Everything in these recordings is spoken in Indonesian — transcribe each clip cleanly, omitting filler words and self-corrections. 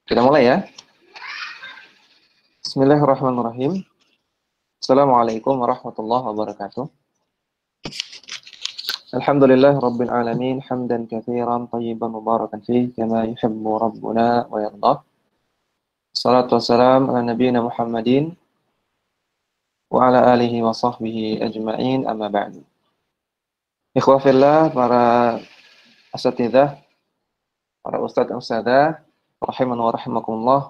Kita mulai ya. Bismillahirrahmanirrahim. Assalamualaikum warahmatullahi wabarakatuh. Alhamdulillah rabbil alamin hamdan katsiran thayyiban mubarakan fih kama yuhibbu rabbuna wa yardah. Salatu wassalam ala nabiyyina Muhammadin wa ala alihi wa sahbihi ajma'in amma ba'du. Ikhwah fillah, para asatidzah, para ustadz dan ustadzah, rahiman wa rahimakumullah.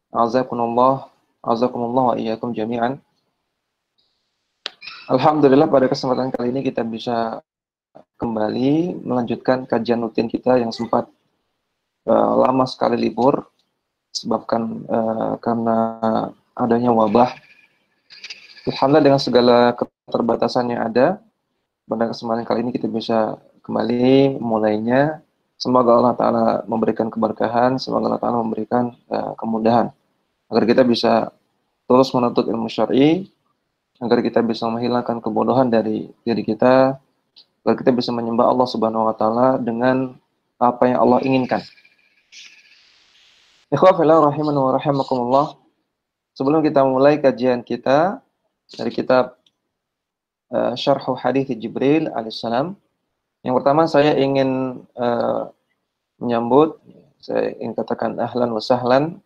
Azakumullah wa iyyakum jami'an. Alhamdulillah pada kesempatan kali ini kita bisa kembali melanjutkan kajian rutin kita yang sempat lama sekali libur disebabkan karena adanya wabah. Alhamdulillah dengan segala keterbatasan yang ada, pada kesempatan kali ini kita bisa kembali mulainya. Semoga Allah Ta'ala memberikan keberkahan, semoga Allah Ta'ala memberikan kemudahan agar kita bisa terus menuntut ilmu syar'i, agar kita bisa menghilangkan kebodohan dari diri kita, agar kita bisa menyembah Allah Subhanahu wa taala dengan apa yang Allah inginkan. Ikhwah fillah rahimani wa rahimakumullah. Sebelum kita mulai kajian kita dari kitab Syarh Hadits Jibril alaihissalam, yang pertama saya ingin menyambut, saya ingin katakan ahlan wa sahlan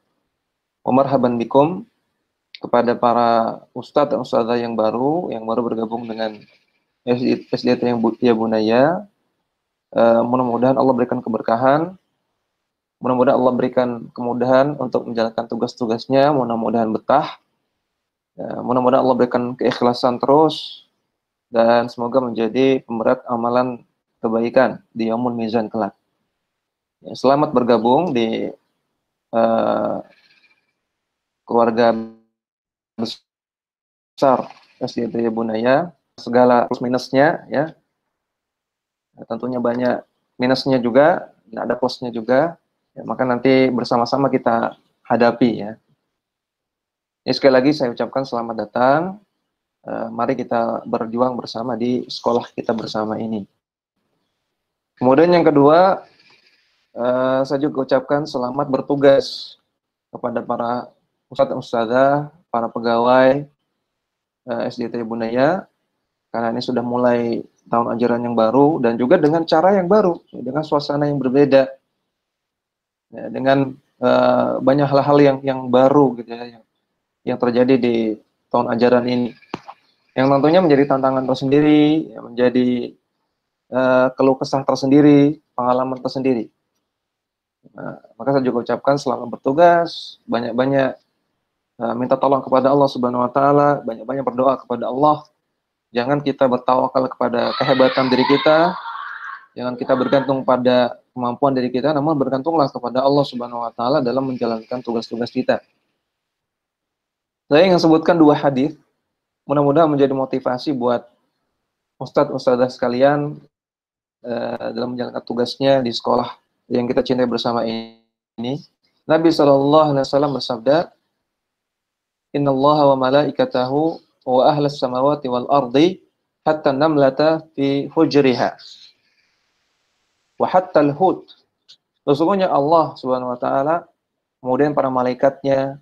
wa marhaban bikum kepada para ustadz dan ustadzah yang baru bergabung dengan SDT yang Ya Bunaya. Mudah-mudahan Allah berikan keberkahan, mudah-mudahan Allah berikan kemudahan untuk menjalankan tugas-tugasnya, mudah-mudahan betah, mudah-mudahan Allah berikan keikhlasan terus, dan semoga menjadi pemberat amalan kebaikan di yaumul mizan kelak. Selamat bergabung di keluarga besar SDT Ya Bunaya, segala plus minusnya ya. Tentunya banyak minusnya juga, ada plusnya juga. Ya, maka nanti bersama-sama kita hadapi ya. Ini sekali lagi saya ucapkan selamat datang. Mari kita berjuang bersama di sekolah kita bersama ini. Kemudian yang kedua, saya juga ucapkan selamat bertugas kepada para ustadz dan ustadzah, para pegawai SDT Bunaya, karena ini sudah mulai tahun ajaran yang baru dan juga dengan cara yang baru, dengan suasana yang berbeda, ya, dengan banyak hal-hal yang baru gitu ya, yang terjadi di tahun ajaran ini, yang tentunya menjadi tantangan tersendiri, ya, menjadi keluh kesah tersendiri, pengalaman tersendiri. Maka saya juga ucapkan selamat bertugas, banyak-banyak minta tolong kepada Allah Subhanahu wa taala, banyak-banyak berdoa kepada Allah. Jangan kita bertawakal kepada kehebatan diri kita, jangan kita bergantung pada kemampuan diri kita, namun bergantunglah kepada Allah Subhanahu wa taala dalam menjalankan tugas-tugas kita. Saya ingin sebutkan dua hadis, mudah-mudahan menjadi motivasi buat ustadz-ustadzah sekalian dalam menjalankan tugasnya di sekolah yang kita cintai bersama ini. Nabi SAW bersabda, Innallaha wa malaikatahu wa ahlas samawati wal ardi hatta namlata fi hujriha wa hatta al-hud. Sesungguhnya Allah Subhanahu wa taala, kemudian para malaikatnya,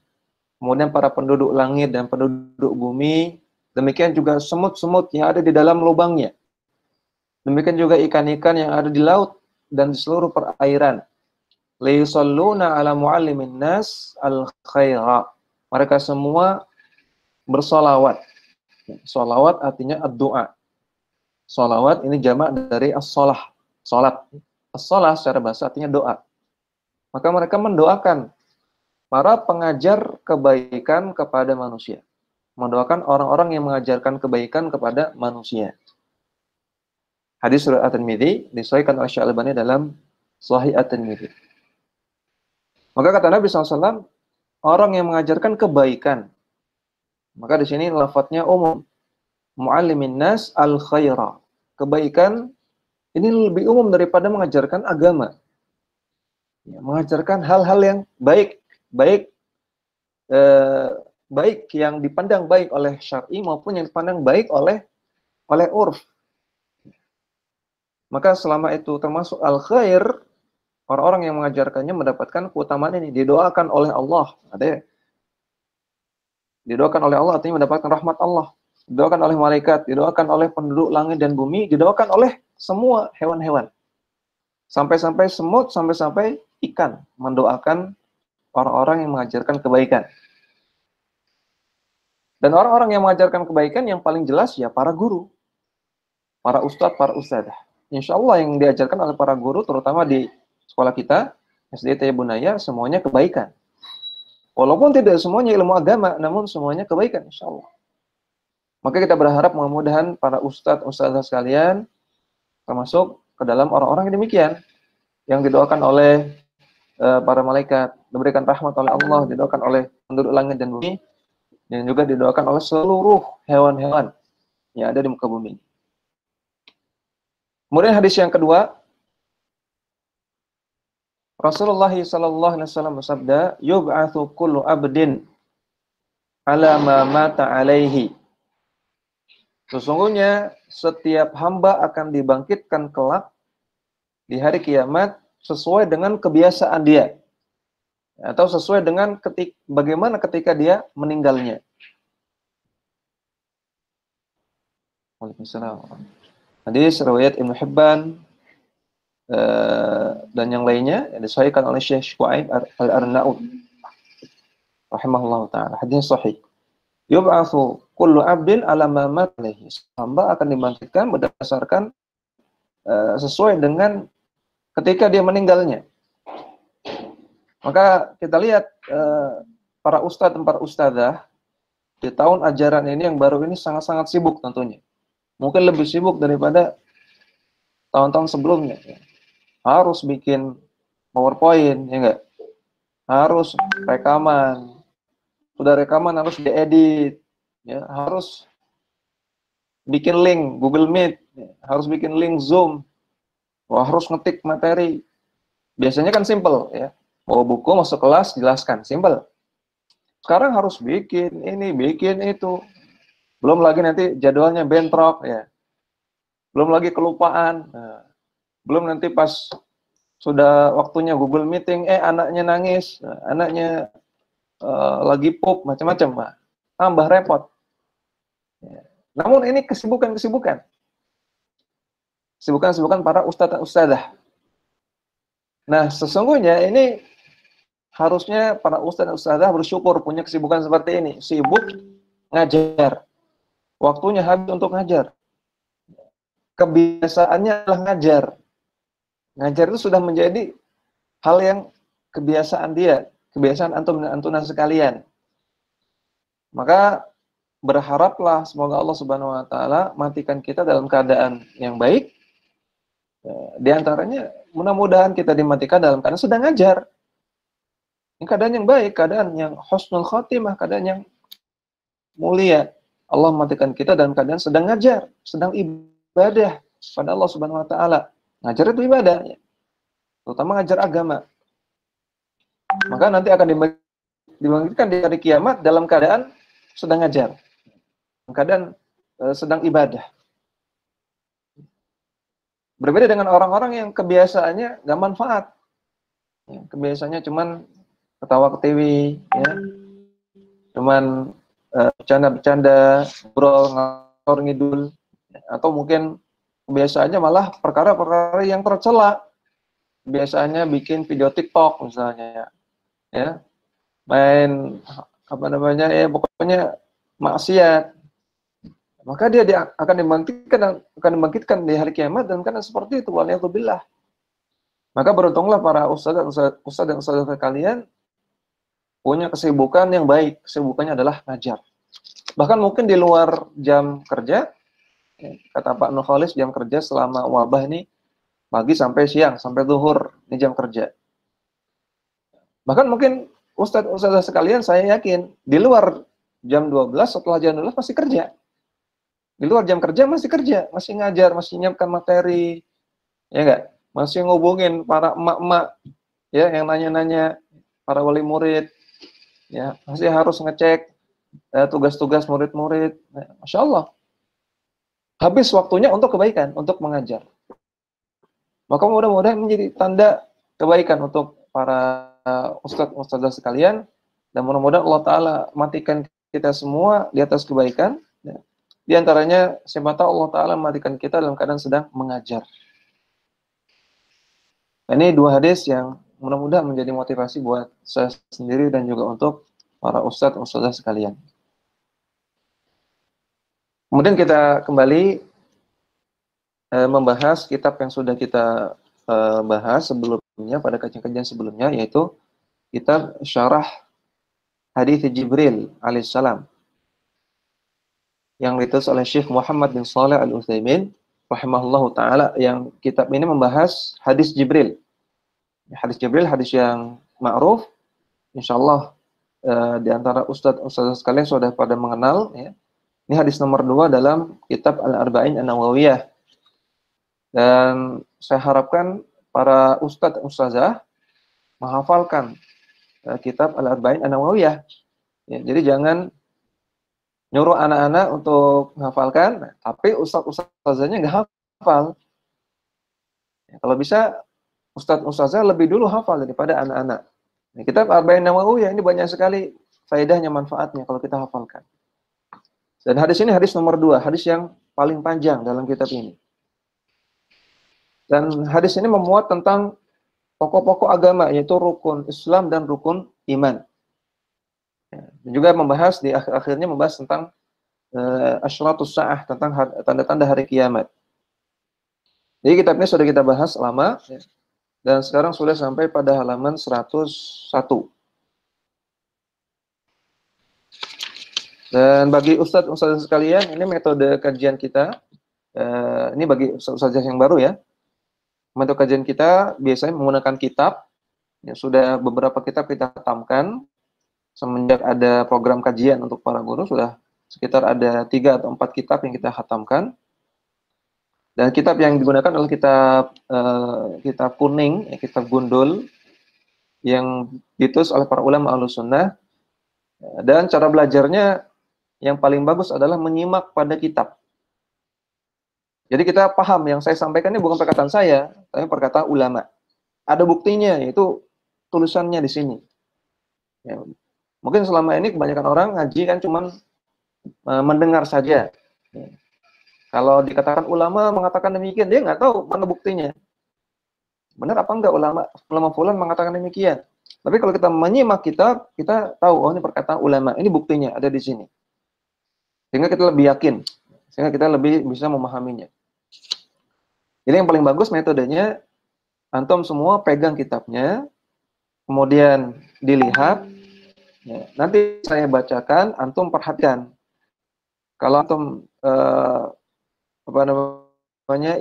kemudian para penduduk langit dan penduduk bumi, demikian juga semut-semut yang ada di dalam lubangnya. Demikian juga ikan-ikan yang ada di laut dan di seluruh perairan. La yusalluna ala muallimin nas al-khaira. Mereka semua bersolawat. Solawat artinya ad-doa. Solawat ini jamak dari as-solah. Solat. As-solah secara bahasa artinya doa. Maka mereka mendoakan para pengajar kebaikan kepada manusia. Mendoakan orang-orang yang mengajarkan kebaikan kepada manusia. Hadis riwayat At-Tirmidzi disahihkan oleh Syekh Al-Albani dalam Shahih At-Tirmidzi. Maka kata Nabi SAW, orang yang mengajarkan kebaikan. Maka di sini lafadznya umum. Muallimin nas al-khaira. Kebaikan ini lebih umum daripada mengajarkan agama. Ya, mengajarkan hal-hal yang baik, baik yang dipandang baik oleh syar'i maupun yang dipandang baik oleh urf. Maka selama itu termasuk al-khair, Orang-orang yang mengajarkannya mendapatkan keutamaan ini, didoakan oleh Allah. Ada ya? Didoakan oleh Allah artinya mendapatkan rahmat Allah. Didoakan oleh malaikat, didoakan oleh penduduk langit dan bumi, didoakan oleh semua hewan-hewan. Sampai-sampai semut, sampai-sampai ikan mendoakan orang-orang yang mengajarkan kebaikan. Dan orang-orang yang mengajarkan kebaikan yang paling jelas ya para guru, para ustadz, para ustadzah. Insya Allah yang diajarkan oleh para guru, terutama di sekolah kita, SD Tayyibunaya, semuanya kebaikan. Walaupun tidak semuanya ilmu agama, namun semuanya kebaikan, insya Allah. Maka kita berharap mudah-mudahan para ustadz, ustadzah sekalian, termasuk ke dalam orang-orang yang demikian, yang didoakan oleh para malaikat, diberikan rahmat oleh Allah, didoakan oleh penduduk langit dan bumi, dan juga didoakan oleh seluruh hewan-hewan yang ada di muka bumi. Kemudian hadis yang kedua, Rasulullah SAW bersabda, "Yub'atsu kullu abdin ala ma mata alaihi." Sesungguhnya setiap hamba akan dibangkitkan kelak di hari kiamat sesuai dengan kebiasaan dia, atau sesuai dengan bagaimana ketika dia meninggalnya. Waalaikumsalam. Hadis riwayat Ibnu Hibban dan yang lainnya yang disahihkan oleh Syekh Shu'aib Al-Arnaud rahimahullah taala. Hadis sahih. Yub'atsu kullu 'abdin 'ala ma mata alaihi. Hamba akan dibangkitkan berdasarkan sesuai dengan ketika dia meninggalnya. Maka kita lihat para ustadz dan para ustadzah di tahun ajaran ini yang baru ini sangat-sangat sibuk tentunya. Mungkin lebih sibuk daripada tahun-tahun sebelumnya. Harus bikin PowerPoint, ya enggak? Harus rekaman. Sudah rekaman harus diedit, ya, harus bikin link Google Meet, ya, harus bikin link Zoom. Wah, harus ngetik materi. Biasanya kan simple, ya. Bawa buku masuk kelas jelaskan, simple. Sekarang harus bikin ini, bikin itu. Belum lagi nanti jadwalnya bentrok, ya. Belum lagi kelupaan. Nah, belum nanti pas sudah waktunya Google Meeting, anaknya nangis, anaknya lagi pup, macam-macam, tambah repot. Ya. Namun ini kesibukan-kesibukan para ustadz dan ustadzah. Nah, sesungguhnya ini harusnya para ustadz dan ustadzah bersyukur punya kesibukan seperti ini. Sibuk ngajar. Waktunya habis untuk ngajar. Kebiasaannya adalah ngajar. Ngajar itu sudah menjadi hal yang kebiasaan dia, kebiasaan antum dan antuna sekalian. Maka berharaplah semoga Allah Subhanahu wa taala matikan kita dalam keadaan yang baik. Di antaranya mudah-mudahan kita dimatikan dalam keadaan sedang ngajar. Ini keadaan yang baik, keadaan yang husnul khotimah, keadaan yang mulia. Allah matikan kita dalam keadaan sedang ngajar, sedang ibadah pada Allah Subhanahu wa taala. Ngajar itu ibadah, terutama ngajar agama. Maka nanti akan dibangkitkan di hari kiamat dalam keadaan sedang ngajar, keadaan sedang ibadah. Berbeda dengan orang-orang yang kebiasaannya nggak manfaat. Ya, kebiasaannya cuman ketawa ke TV, ya, cuman bercanda-bercanda, ngobrol, ngalor ngidul, atau mungkin kebiasaannya malah perkara-perkara yang tercela. Biasanya bikin video TikTok misalnya, ya, main pokoknya maksiat. Maka dia akan dibangkitkan di hari kiamat dan karena seperti itu, waliyadzubillah. Maka beruntunglah para ustadz dan ustadzah kalian punya kesibukan yang baik. Kesibukannya adalah ngajar. Bahkan mungkin di luar jam kerja, kata Pak Nukholis, jam kerja selama wabah ini pagi sampai siang, sampai zuhur, ini jam kerja. Bahkan mungkin ustadz sekalian, saya yakin di luar jam 12, setelah jam 12 masih kerja. Di luar jam kerja masih kerja, masih ngajar, masih nyiapkan materi, ya enggak? Masih ngubungin para emak-emak, ya, yang nanya-nanya, para wali murid, ya, masih harus ngecek tugas-tugas murid-murid. Masya Allah. Habis waktunya untuk kebaikan, untuk mengajar. Maka mudah-mudahan menjadi tanda kebaikan untuk para ustadz-ustadzah sekalian, dan mudah-mudahan Allah Ta'ala matikan kita semua di atas kebaikan. Ya. Di antaranya, siapa tahu Allah Ta'ala matikan kita dalam keadaan sedang mengajar. Nah, ini dua hadis yang mudah-mudahan menjadi motivasi buat saya sendiri dan juga untuk para ustadz-ustadzah sekalian. Kemudian kita kembali membahas kitab yang sudah kita bahas sebelumnya pada kajian-kajian sebelumnya, yaitu kitab Syarah Hadits Jibril alaihissalam yang ditulis oleh Syekh Muhammad bin Shalih Al-Utsaimin rahimahullahu taala, yang kitab ini membahas hadis Jibril. Hadis Jibril, hadis yang ma'ruf, insyaallah di antara ustadz sekalian sudah pada mengenal, ya. Ini hadis nomor 2 dalam kitab Al-Arba'in An-Nawawiyah. Dan saya harapkan para ustadz ustazah menghafalkan kitab Al-Arba'in An-Nawawiyah. Ya, jadi jangan nyuruh anak-anak untuk menghafalkan, tapi ustadz-ustazahnya nggak hafal. Ya, kalau bisa ustadz-ustazah lebih dulu hafal daripada anak-anak. Nah, kitab Al-Arba'in An-Nawawiyah ini banyak sekali faedahnya, manfaatnya kalau kita hafalkan. Dan hadis ini hadis nomor 2, hadis yang paling panjang dalam kitab ini. Dan hadis ini memuat tentang pokok-pokok agama, yaitu rukun Islam dan rukun iman. Dan juga membahas di akhir-akhirnya membahas tentang asyratus sa'ah, tentang tanda-tanda hari kiamat. Jadi kitab ini sudah kita bahas lama, ya, dan sekarang sudah sampai pada halaman 101. Dan bagi ustadz sekalian, ini metode kajian kita. Ini bagi ustadz yang baru, ya. Metode kajian kita biasanya menggunakan kitab. Ya, sudah beberapa kitab kita hatamkan. Semenjak ada program kajian untuk para guru, sudah sekitar ada 3 atau 4 kitab yang kita hatamkan. Dan kitab yang digunakan adalah kitab kuning, ya, kitab gundul, yang ditulis oleh para ulama Ahlussunnah. Dan cara belajarnya yang paling bagus adalah menyimak pada kitab. Jadi kita paham, yang saya sampaikan ini bukan perkataan saya, tapi perkataan ulama. Ada buktinya, yaitu tulisannya di sini. Ya, mungkin selama ini kebanyakan orang ngaji kan cuma mendengar saja. Ya. Kalau dikatakan ulama mengatakan demikian, dia nggak tahu mana buktinya. Benar apa enggak ulama fulan mengatakan demikian. Tapi kalau kita menyimak kitab, kita tahu, oh ini perkataan ulama, ini buktinya ada di sini. Sehingga kita lebih yakin, sehingga kita lebih bisa memahaminya. Jadi yang paling bagus metodenya, antum semua pegang kitabnya, kemudian dilihat, ya, nanti saya bacakan, antum perhatikan. Kalau antum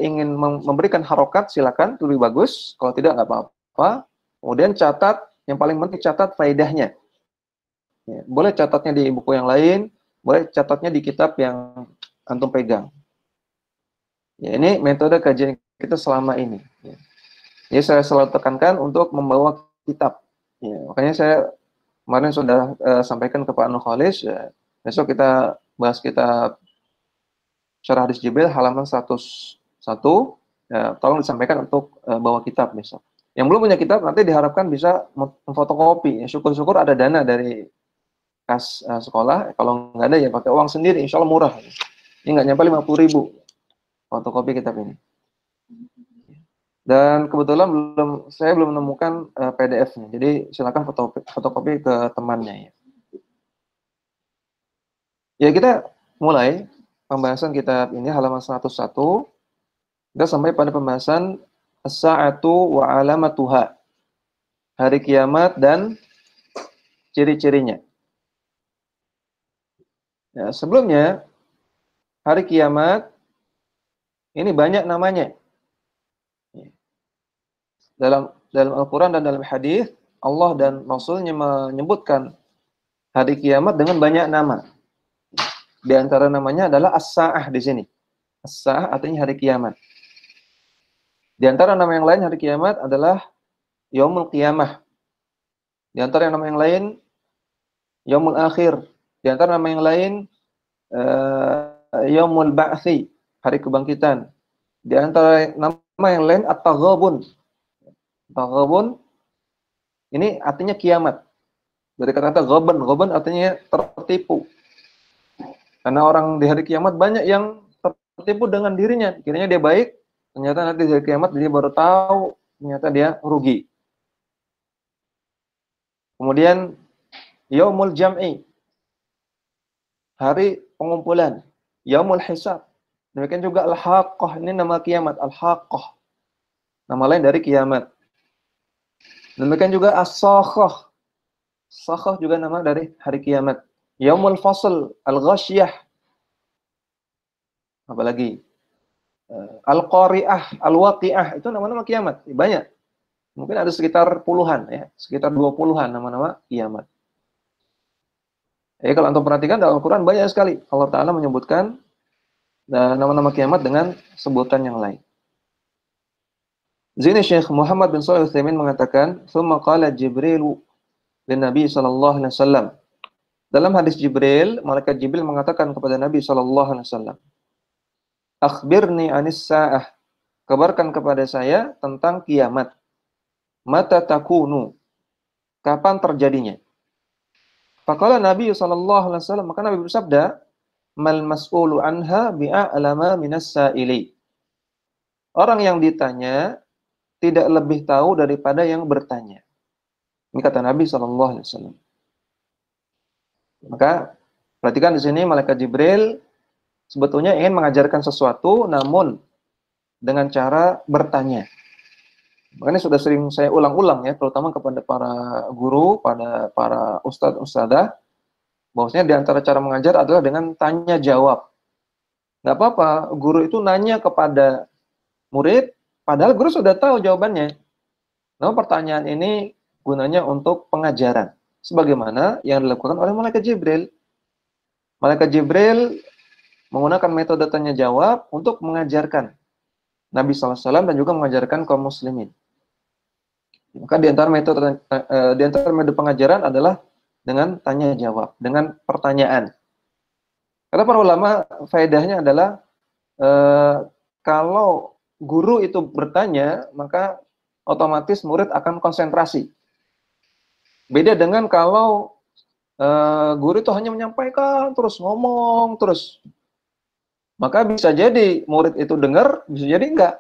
ingin memberikan harokat, silakan, lebih bagus. Kalau tidak, nggak apa-apa. Kemudian catat, yang paling penting catat faedahnya. Ya, boleh catatnya di buku yang lain, boleh catatnya di kitab yang antum pegang. Ya, ini metode kajian kita selama ini. Ya. Jadi saya selalu tekankan untuk membawa kitab. Ya, makanya saya kemarin sudah sampaikan ke Pak Nukhalis, ya, besok kita bahas kitab Syarah Hadits Jibril halaman 101. Ya, tolong disampaikan untuk bawa kitab besok. Yang belum punya kitab nanti diharapkan bisa memfotokopi. Ya, syukur-syukur ada dana dari kas sekolah. Kalau nggak ada ya pakai uang sendiri, insya Allah murah. Ini nggak nyampe 50.000 fotokopi kitab ini. Dan kebetulan saya belum menemukan PDF-nya. Jadi silakan fotokopi ke temannya, ya. Ya, kita mulai pembahasan kitab ini halaman 101. Kita sampai pada pembahasan as-sa'atu wa alamatuha. Hari kiamat dan ciri-cirinya. Ya, sebelumnya, hari kiamat ini banyak namanya. Dalam Al-Quran dan dalam hadis, Allah dan Rasul-Nya menyebutkan hari kiamat dengan banyak nama. Di antara namanya adalah as-sa'ah di sini. As-sa'ah artinya hari kiamat. Di antara nama yang lain hari kiamat adalah Yaumul Qiyamah. Di antara nama yang lain Yaumul Akhir. Di antara nama yang lain Yaumul Ba'thi, hari kebangkitan. Di antara nama yang lain At-Taghabun, Ghabun ini artinya kiamat. Dari kata-kata ghaban, ghaban artinya tertipu. Karena orang di hari kiamat banyak yang tertipu dengan dirinya. Kiranya dia baik, ternyata nanti di hari kiamat dia baru tahu ternyata dia rugi. Kemudian yaumul jam'i, hari pengumpulan. Yaumul hisab. Demikian juga al-haqqah, ini nama kiamat, al-haqqah. Nama lain dari kiamat. Demikian juga as-sakhah. Sakhah juga nama dari hari kiamat. Yaumul fasl, al-ghasyiyah. Apalagi al-qari'ah, al-waqi'ah, itu nama-nama kiamat. Banyak. Mungkin ada sekitar puluhan ya, sekitar 20-an nama-nama kiamat. Kalau antum perhatikan dalam Al-Qur'an banyak sekali Allah Ta'ala menyebutkan nama-nama kiamat dengan sebutan yang lain. Zini Syekh Muhammad bin Shalih Al-Utsaimin mengatakan, "Tsumma qala Jibril lin Nabi sallallahu alaihi wasallam." Dalam hadis Jibril, malaikat Jibril mengatakan kepada Nabi sallallahu alaihi wasallam, "Akhbirni 'anis sa'ah." Kabarkan kepada saya tentang kiamat. Mata takunu? Kapan terjadinya? Faqala Nabi sallallahu alaihi wasallam, maka Nabi bersabda, "Mal mas'ulu anha bi'a'lama minas sa'ili." Orang yang ditanya tidak lebih tahu daripada yang bertanya. Ini kata Nabi sallallahu alaihi wasallam. Maka perhatikan di sini malaikat Jibril sebetulnya ingin mengajarkan sesuatu namun dengan cara bertanya. Makanya sudah sering saya ulang-ulang ya, terutama kepada para guru, pada para ustadz-ustadzah, bahwasanya di antara cara mengajar adalah dengan tanya jawab. Nggak apa-apa, guru itu nanya kepada murid, padahal guru sudah tahu jawabannya. Namun pertanyaan ini gunanya untuk pengajaran, sebagaimana yang dilakukan oleh malaikat Jibril. Malaikat Jibril menggunakan metode tanya jawab untuk mengajarkan Nabi SAW dan juga mengajarkan kaum muslimin. Maka di antara metode pengajaran adalah dengan tanya jawab, dengan pertanyaan. Kata para ulama, faedahnya adalah kalau guru itu bertanya, maka otomatis murid akan konsentrasi. Beda dengan kalau guru itu hanya menyampaikan, terus ngomong, terus. Maka bisa jadi murid itu dengar, bisa jadi enggak.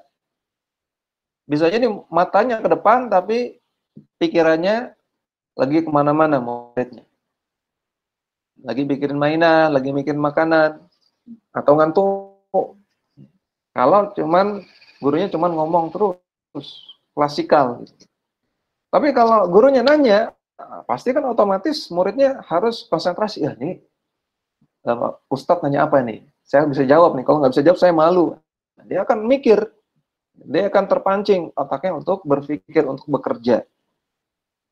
Bisa jadi matanya ke depan, tapi pikirannya lagi kemana-mana muridnya. Lagi mikirin mainan, lagi mikirin makanan, atau ngantuk. Kalau gurunya cuman ngomong terus, klasikal. Tapi kalau gurunya nanya, pasti kan otomatis muridnya harus konsentrasi. Ya ini, Ustadz nanya apa nih? Saya bisa jawab nih, kalau nggak bisa jawab saya malu. Dia akan mikir. Dia akan terpancing otaknya untuk berpikir, untuk bekerja.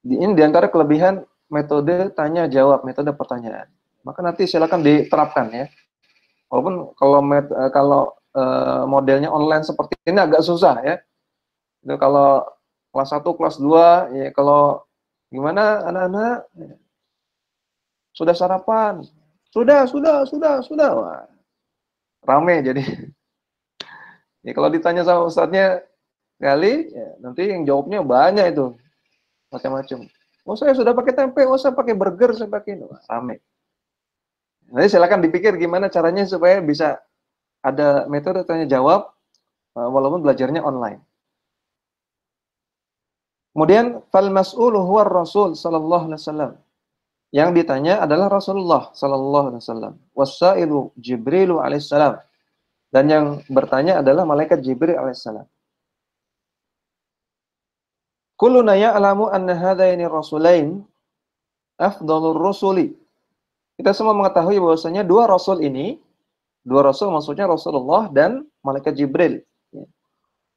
Ini diantara kelebihan metode tanya jawab, metode pertanyaan. Maka nanti silakan diterapkan ya. Walaupun kalau modelnya online seperti ini agak susah ya. Itu kalau kelas 1, kelas 2, ya kalau gimana anak-anak? Sudah sarapan? Sudah. Wah, rame jadi. Ya, kalau ditanya sama ustadznya kali, ya, nanti yang jawabnya banyak itu, macam-macam. Oh saya sudah pakai tempe, oh saya pakai burger, saya pakai ini, rame. Nanti silakan dipikir gimana caranya supaya bisa ada metode tanya jawab, walaupun belajarnya online. Kemudian fal mas'ulu huwa Rasul sallallahu alaihi wasallam. Yang ditanya adalah Rasulullah sallallahu alaihi wasallam. Wasailu Jibrilu alaihi salam. Dan yang bertanya adalah malaikat Jibril alaihissalam. Kulluna ya'lamu anna hadaini rasulain afdhalur rusuli. Kita semua mengetahui bahwasanya dua rasul maksudnya Rasulullah dan malaikat Jibril.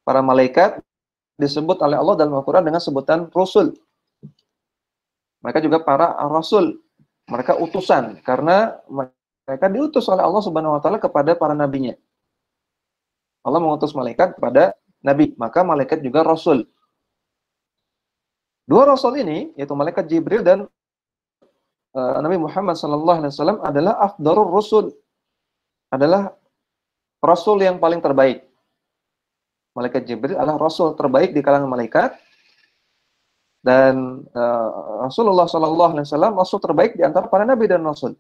Para malaikat disebut oleh Allah dalam Al-Qur'an dengan sebutan rasul. Mereka juga para rasul. Mereka utusan karena mereka diutus oleh Allah Subhanahu wa taala kepada para nabinya. Allah mengutus malaikat kepada nabi, maka malaikat juga rasul. Dua rasul ini, yaitu malaikat Jibril dan Nabi Muhammad SAW adalah afdharur rusul, adalah rasul yang paling terbaik. Malaikat Jibril adalah rasul terbaik di kalangan malaikat, Dan Rasulullah SAW rasul terbaik di antara para nabi dan rasul.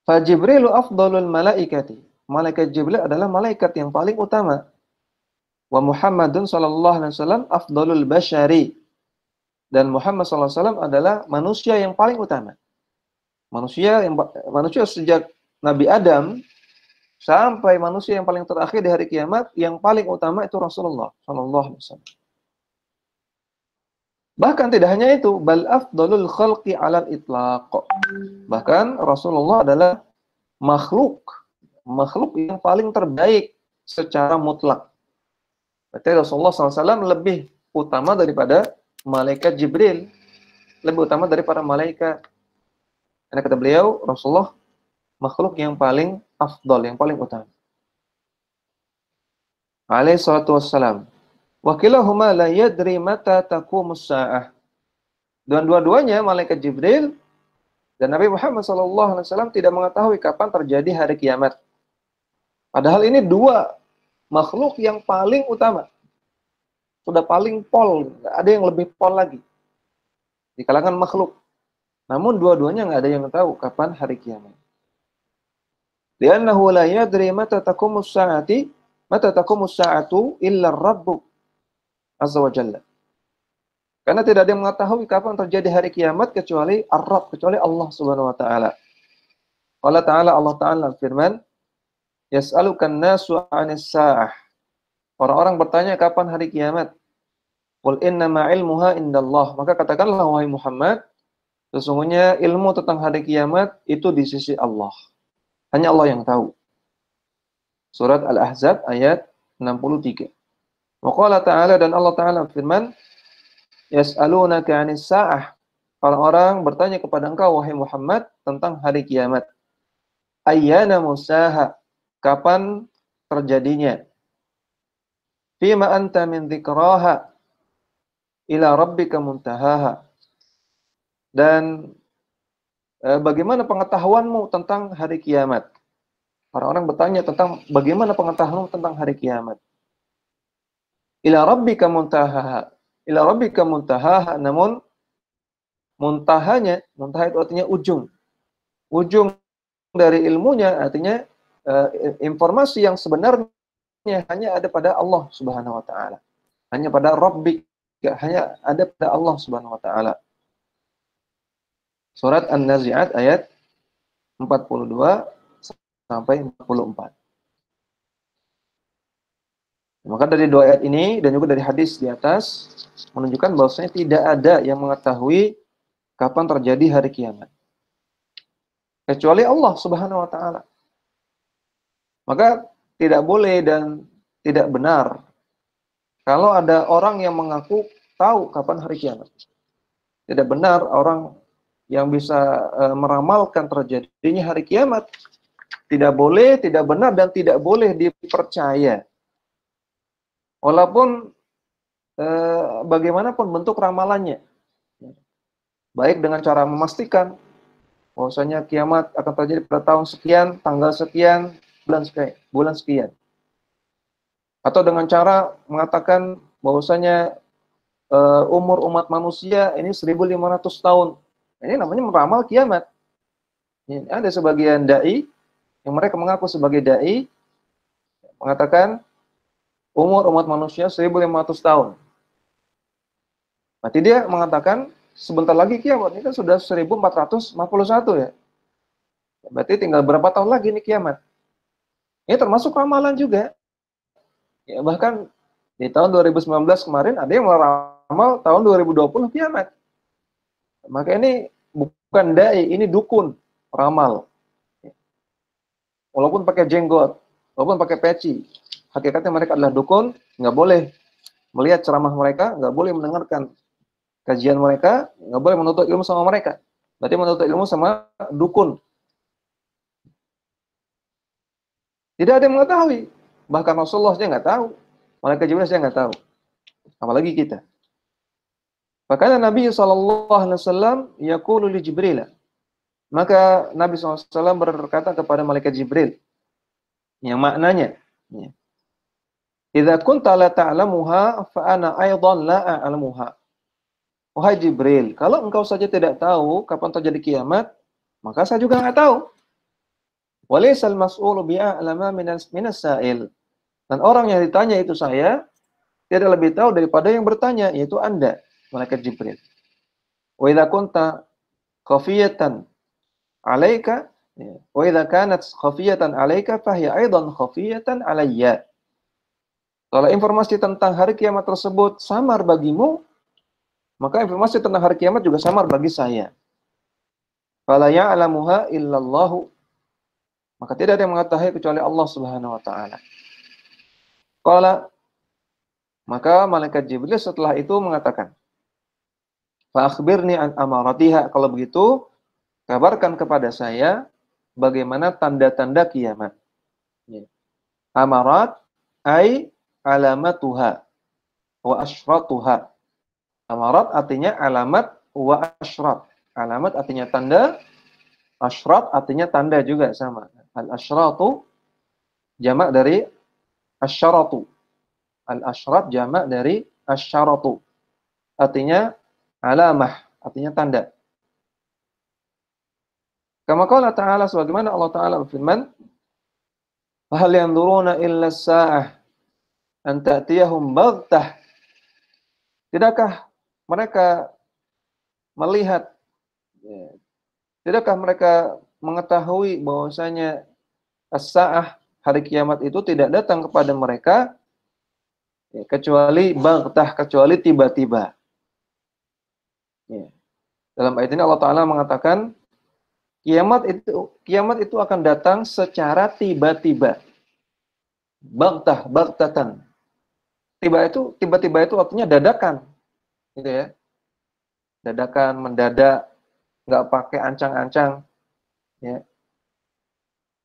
Fa Jibrilu afdalul malaikati. Malaikat Jibril adalah malaikat yang paling utama. Wa Muhammadun sallallahu alaihi wasallam afdalul bashari. Dan Muhammad sallallahu alaihi wasallam adalah manusia yang paling utama. Manusia sejak Nabi Adam sampai manusia yang paling terakhir di hari kiamat, yang paling utama itu Rasulullah sallallahu alaihi wasallam. Bahkan tidak hanya itu, bal afdalul khalqi 'alal itlaq. Bahkan Rasulullah adalah makhluk yang paling terbaik secara mutlak. Berarti Rasulullah SAW lebih utama daripada malaikat Jibril, lebih utama daripada malaikat. Karena kata beliau, Rasulullah makhluk yang paling afdal, yang paling utama. Alaihi salatu wassalam. Wa kilahuma la yadri mata taqumus saah. Dan dua-duanya malaikat Jibril dan Nabi Muhammad SAW tidak mengetahui kapan terjadi hari kiamat. Padahal ini dua makhluk yang paling utama. Sudah paling pol, nggak ada yang lebih pol lagi di kalangan makhluk. Namun dua-duanya nggak ada yang tahu kapan hari kiamat. Li'annahu la yadri mata taqumus sa'atu illa Rabb azza wa jalla. Karena tidak ada yang mengetahui kapan terjadi hari kiamat kecuali Ar-Rabb, kecuali Allah Subhanahu wa taala. Allah Ta'ala firman, "Yas'alukan nasu 'anis sa'ah." Orang-orang bertanya kapan hari kiamat. Qul innama 'ilmuha indallah. Maka katakanlah wahai Muhammad, sesungguhnya ilmu tentang hari kiamat itu di sisi Allah. Hanya Allah yang tahu. Surat Al-Ahzab ayat 63. Wa qala ta'ala, dan Allah Ta'ala firman, yas'alunaka 'anis sa'ah. Orang-orang bertanya kepada engkau wahai Muhammad tentang hari kiamat. Ayyana musaha, kapan terjadinya? Fima anta min dzikraha ila rabbika muntahaha. Dan bagaimana pengetahuanmu tentang hari kiamat? Orang-orang bertanya tentang bagaimana pengetahuanmu tentang hari kiamat. Ila rabbika muntahaha. Ila rabbika muntahaha, namun muntah itu artinya ujung. Ujung dari ilmunya artinya informasi yang sebenarnya hanya ada pada Allah Subhanahu wa taala. Hanya pada Rabbik, hanya ada pada Allah Subhanahu wa taala. Surat An-Nazi'at ayat 42 sampai 44. Maka dari dua ayat ini dan juga dari hadis di atas menunjukkan bahwasanya tidak ada yang mengetahui kapan terjadi hari kiamat kecuali Allah Subhanahu wa taala. Maka tidak boleh dan tidak benar kalau ada orang yang mengaku tahu kapan hari kiamat. Tidak benar orang yang bisa meramalkan terjadinya hari kiamat. Tidak boleh, tidak benar, dan tidak boleh dipercaya. Walaupun bagaimanapun bentuk ramalannya. Baik dengan cara memastikan bahwasanya kiamat akan terjadi pada tahun sekian, tanggal sekian, bulan sekian. Atau dengan cara mengatakan bahwasanya umur umat manusia ini 1.500 tahun. Ini namanya meramal kiamat. Ini ada sebagian dai yang mereka mengaku sebagai dai mengatakan umur umat manusia 1.500 tahun. Berarti dia mengatakan sebentar lagi kiamat. Ini kan sudah 1451 ya. Berarti tinggal berapa tahun lagi nih kiamat. Ini termasuk ramalan juga. Ya, bahkan di tahun 2019 kemarin ada yang meramal tahun 2020 kiamat. Maka ini bukan dai, ini dukun, ramal. Walaupun pakai jenggot, walaupun pakai peci, hakikatnya mereka adalah dukun, nggak boleh melihat ceramah mereka, nggak boleh mendengarkan kajian mereka, nggak boleh menuntut ilmu sama mereka. Berarti menuntut ilmu sama dukun. Tidak ada yang mengetahui. Bahkan Rasulullah saja nggak tahu. Malaikat Jibril saja nggak tahu. Apalagi kita. Makanya Nabi SAW yaqulu li Jibril. Maka Nabi SAW berkata kepada malaikat Jibril. Yang maknanya. Idza kunta la ta'lamuha fa ana aidan la a'lamuha. Wahai Jibril, kalau engkau saja tidak tahu kapan terjadi kiamat, maka saya juga nggak tahu. Walaysal mas'ulu bi'a'lama minas sa'il. Dan orang yang ditanya itu saya tidak lebih tahu daripada yang bertanya, yaitu Anda, malaikat Jibril. Wa idza kunta khafiyatan 'alaika, wa idza kanat khafiyatan 'alaika fahiya aidan khafiyatan 'alayya. Kalau informasi tentang hari kiamat tersebut samar bagimu, maka informasi tentang hari kiamat juga samar bagi saya. Fala ya'lamuha illallahu. Maka tidak ada yang mengetahui kecuali Allah Subhanahu wa taala. Qala, maka malaikat Jibril setelah itu mengatakan, fa akhbirni an amaratiha, kalau begitu kabarkan kepada saya bagaimana tanda-tanda kiamat. Amarat ay alamatuha wa asyratuha. Amarat artinya alamat, wa asyrat. Alamat artinya tanda, asyrat artinya tanda juga sama. Al-asyratu jamak dari asyaratu. Al-asyrat jamak dari asyaratu. Artinya alamah, artinya tanda. Kama qala ta'ala, sebagaimana Allah Ta'ala berfirman, "Hal yanzuruna illa as-sa'ah an ta'tiyahum baghtah." Tidakkah mereka melihat, tidakkah mereka mengetahui bahwasanya as-sa'ah, hari kiamat itu tidak datang kepada mereka kecuali baghtah, kecuali tiba-tiba. Dalam ayat ini Allah Ta'ala mengatakan kiamat itu akan datang secara tiba-tiba. Baghtah, baghtatan. Tiba-tiba itu artinya dadakan. Gitu ya. Dadakan, mendadak, nggak pakai ancang-ancang. Ya.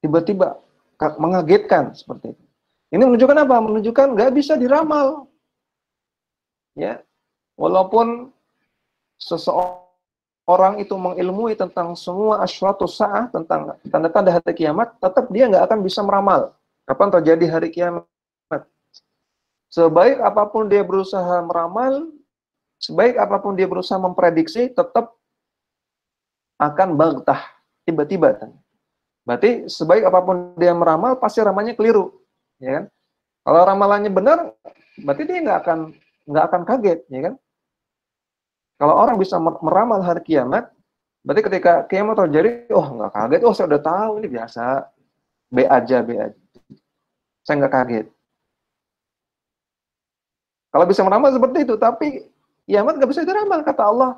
Tiba-tiba, mengagetkan seperti itu. Ini menunjukkan apa? Menunjukkan nggak bisa diramal. Ya. Walaupun seseorang itu mengilmui tentang semua asyratus sa'ah, tentang tanda-tanda hari kiamat, tetap dia nggak akan bisa meramal kapan terjadi hari kiamat. Sebaik apapun dia berusaha meramal, sebaik apapun dia berusaha memprediksi, tetap akan baghtah, tiba-tiba. Berarti sebaik apapun dia meramal, pasti ramalnya keliru, ya kan? Kalau ramalannya benar, berarti dia nggak akan kaget, ya kan? Kalau orang bisa meramal hari kiamat, berarti ketika kiamat terjadi, oh nggak kaget, oh saya udah tahu, ini biasa, B aja, saya nggak kaget. Kalau bisa meramal seperti itu, tapi kiamat nggak bisa diramal, kata Allah.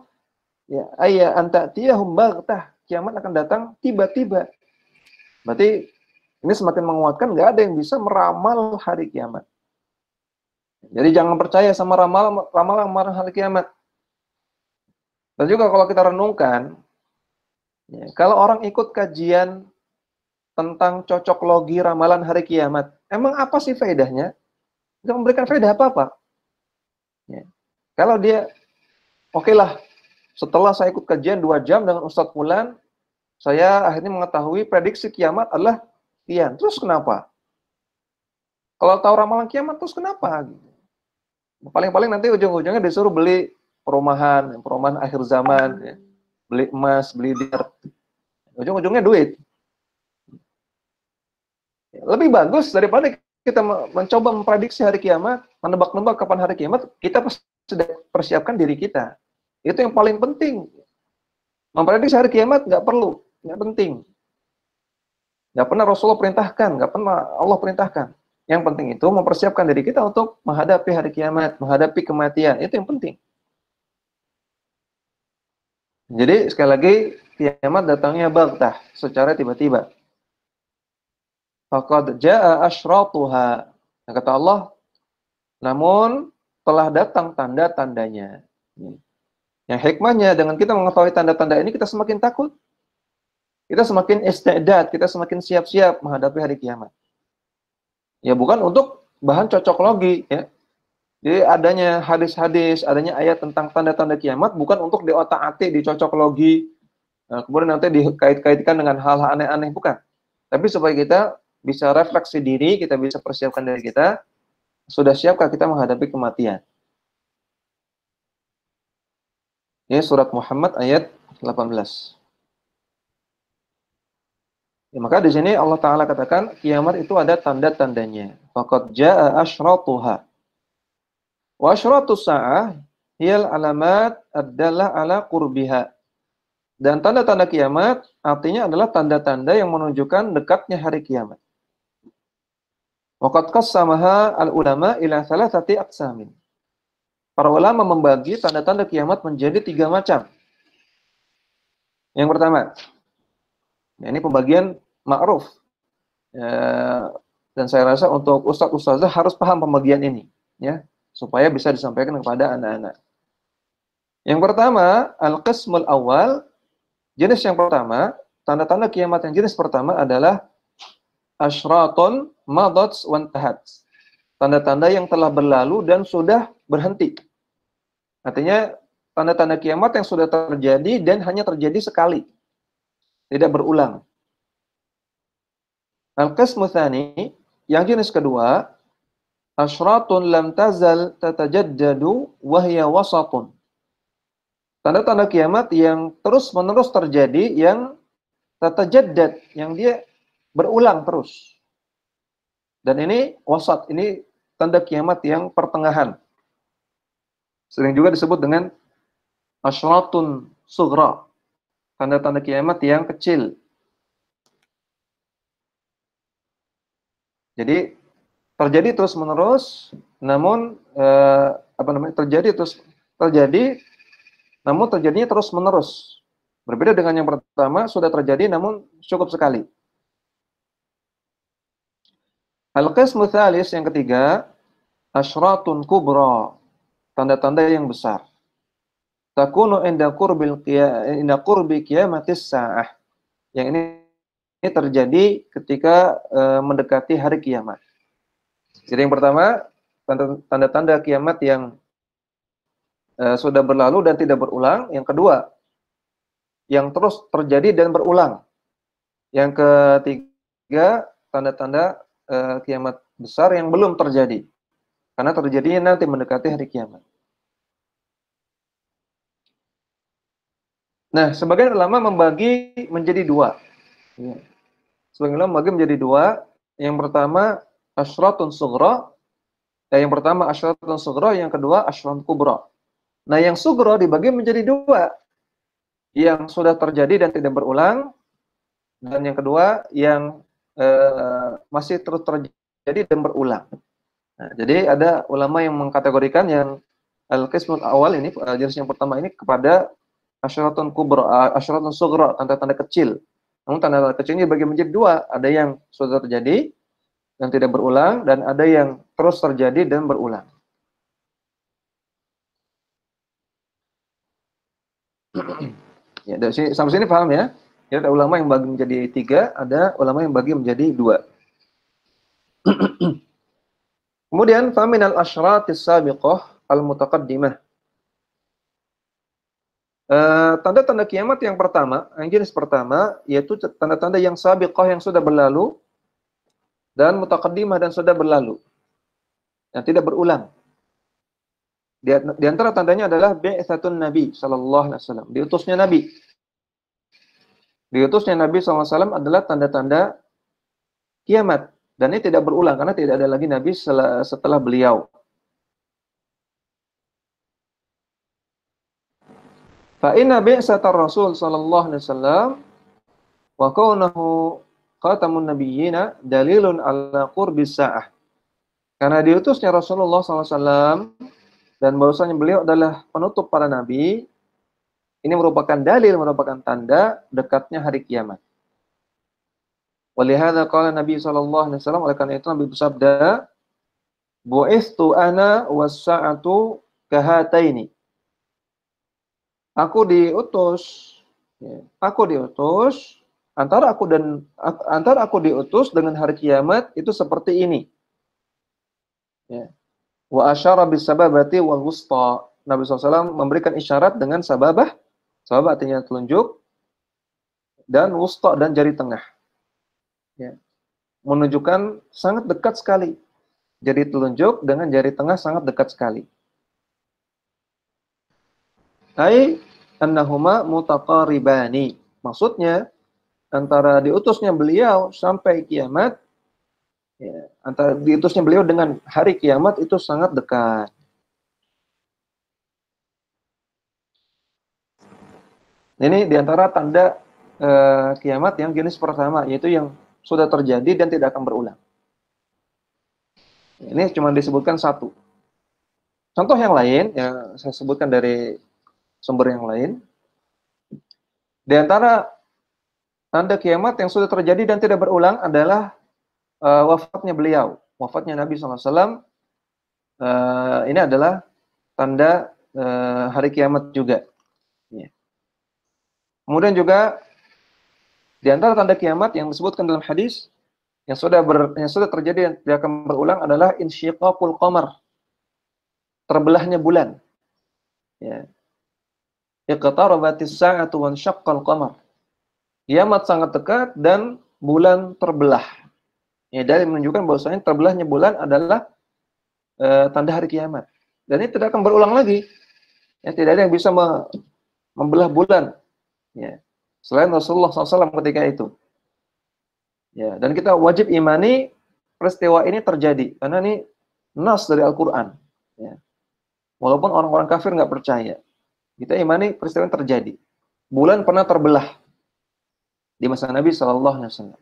Ya, ayya anta'tiyahum baghtah, kiamat akan datang tiba-tiba. Berarti ini semakin menguatkan nggak ada yang bisa meramal hari kiamat. Jadi jangan percaya sama ramalan hari kiamat. Dan juga kalau kita renungkan, ya, kalau orang ikut kajian tentang cocok logi ramalan hari kiamat, emang apa sih faedahnya? Tidak memberikan faedah apa-apa. Ya. Kalau dia, oke lah, setelah saya ikut kajian 2 jam dengan Ustadz Fulan, saya akhirnya mengetahui prediksi kiamat adalah sekian. Terus kenapa? Kalau tahu ramalan kiamat, terus kenapa? Paling-paling nanti ujung-ujungnya disuruh beli perumahan akhir zaman, ya. Beli emas, beli dinar. Ujung-ujungnya duit. Lebih bagus daripada kita mencoba memprediksi hari kiamat, menebak-nebak kapan hari kiamat, kita sudah persiapkan diri kita. Itu yang paling penting. Memprediksi hari kiamat nggak perlu, nggak penting. Nggak pernah Rasulullah perintahkan, nggak pernah Allah perintahkan. Yang penting itu mempersiapkan diri kita untuk menghadapi hari kiamat, menghadapi kematian. Itu yang penting. Jadi sekali lagi, kiamat datangnya baghtah, secara tiba-tiba. Faqad jaa asyratuha. Kata Allah, namun telah datang tanda-tandanya. Yang hikmahnya, dengan kita mengetahui tanda-tanda ini, kita semakin takut. Kita semakin istidad, kita semakin siap-siap menghadapi hari kiamat. Ya bukan untuk bahan cocok logi, ya. Jadi adanya hadis-hadis, adanya ayat tentang tanda-tanda kiamat, bukan untuk di otak-atik, dicocok logi, kemudian nanti dikait-kaitkan dengan hal-hal aneh-aneh, bukan. Tapi supaya kita bisa refleksi diri, kita bisa persiapkan diri kita, sudah siapkah kita menghadapi kematian? Ya, surat Muhammad ayat 18. Ya, maka di sini Allah Ta'ala katakan kiamat itu ada tanda-tandanya. Faqad jaa asyratuha. Wa asyratus sa'ah hiyal alamat ad-dallah ala qurbiha. Dan tanda-tanda kiamat artinya adalah tanda-tanda yang menunjukkan dekatnya hari kiamat. Waqad qassamaha al-ulama ila thalathati aqsamin. Para ulama membagi tanda-tanda kiamat menjadi 3 macam. Yang pertama, ya ini pembagian ma'ruf. Dan saya rasa untuk ustaz-ustazah harus paham pembagian ini, ya, supaya bisa disampaikan kepada anak-anak. Yang pertama, al-qismul awal, jenis yang pertama, tanda-tanda kiamat yang jenis pertama adalah asyraton madat wantahat. Tanda-tanda yang telah berlalu dan sudah berhenti. Artinya tanda-tanda kiamat yang sudah terjadi dan hanya terjadi sekali, tidak berulang. Al-qismu tsani, yang jenis kedua, asyratun lam tazal tatajaddadu wa hiya wasatun. Tanda-tanda kiamat yang terus-menerus terjadi, yang tatajaddad, yang dia berulang terus. Dan ini wasat, ini tanda kiamat yang pertengahan. Sering juga disebut dengan asyratun sughra, tanda-tanda kiamat yang kecil. Jadi terjadi terus-menerus, namun terjadi, namun terjadinya terus-menerus. Berbeda dengan yang pertama, sudah terjadi namun cukup sekali. Al-qismu tsalis, yang ketiga, asyratun kubra, tanda-tanda yang besar. Takunu inda qurbi qiyamatis sa'ah. Yang ini terjadi ketika mendekati hari kiamat. Jadi yang pertama, tanda-tanda kiamat yang sudah berlalu dan tidak berulang. Yang kedua, yang terus terjadi dan berulang. Yang ketiga, tanda-tanda kiamat besar yang belum terjadi, karena terjadinya nanti mendekati hari kiamat. Nah, sebagian ulama membagi menjadi 2. Sebagian ulama membagi menjadi 2. Yang pertama asyratun sughra, yang pertama asyratun sughra, yang kedua asyratun kubra. Nah, yang sughra dibagi menjadi 2. Yang sudah terjadi dan tidak berulang, dan yang kedua yang masih terus terjadi dan berulang. Nah, jadi ada ulama yang mengkategorikan yang al-qismul awal ini, jenis yang pertama ini, kepada asyratun kubra, asyratun sughra, tanda-tanda kecil. Namun tanda-tanda kecil ini dibagi menjadi 2, ada yang sudah terjadi dan tidak berulang, dan ada yang terus terjadi dan berulang. Ya, dari sini sampai sini paham ya? Ya, ada ulama yang bagi menjadi 3, ada ulama yang bagi menjadi 2. Kemudian faminal asyratis sabiqah al-mutaqaddimah. Tanda-tanda kiamat yang pertama, yang jenis pertama, yaitu tanda-tanda yang sabiqah, yang sudah berlalu, dan mutaqaddimah, dan sudah berlalu, yang tidak berulang. Di antara tandanya adalah bi'tsatun Nabi sallallahu alaihi wasallam, diutusnya Nabi. Diutusnya Nabi sallallahu alaihi wasallam adalah tanda-tanda kiamat, dan ini tidak berulang karena tidak ada lagi Nabi setelah beliau. Fa inna bi'tsatar Rasul sallallahu alaihi wasallam wa kaunahu khatamun nabiyyina dalilun ala qurbis sa'ah. Karena diutusnya Rasulullah SAW dan bahwasanya beliau adalah penutup para nabi, ini merupakan dalil, merupakan tanda dekatnya hari kiamat. Walihada qala Nabi sallallahu alaihi wasallam, oleh karena itu Nabi bersabda, bu'istu ana was-sa'atu kahataini. Aku diutus, antara aku diutus dengan hari kiamat itu seperti ini. Ya. Wa asyara bis sababati wal wusta. Nabi SAW memberikan isyarat dengan sababah. Sababah artinya telunjuk, dan wusta, dan jari tengah. Ya. Menunjukkan sangat dekat sekali. Jari telunjuk dengan jari tengah sangat dekat sekali. Ai annahuma mutaqaribani. Maksudnya antara diutusnya beliau sampai kiamat, ya, antara diutusnya beliau dengan hari kiamat itu sangat dekat. Ini diantara tanda kiamat yang jenis pertama, yaitu yang sudah terjadi dan tidak akan berulang. Ini cuma disebutkan satu. Contoh yang lain, yang saya sebutkan dari sumber yang lain, di antara tanda kiamat yang sudah terjadi dan tidak berulang adalah wafatnya beliau, wafatnya Nabi SAW. Ini adalah tanda hari kiamat juga. Ya. Kemudian juga di antara tanda kiamat yang disebutkan dalam hadis yang sudah terjadi dan tidak akan berulang adalah insyiqaqul qamar, terbelahnya bulan. Ya. Iqtarabatis sa'atu wa insyaqqal qamar. Kiamat sangat dekat dan bulan terbelah. Ya, dari menunjukkan bahwasanya terbelahnya bulan adalah tanda hari kiamat. Dan ini tidak akan berulang lagi. Ya, tidak ada yang bisa membelah bulan. Ya. Selain Rasulullah SAW ketika itu. Ya, dan kita wajib imani peristiwa ini terjadi. Karena ini nas dari Al-Quran. Ya. Walaupun orang-orang kafir nggak percaya. Kita imani peristiwa ini terjadi. Bulan pernah terbelah di masa Nabi SAW.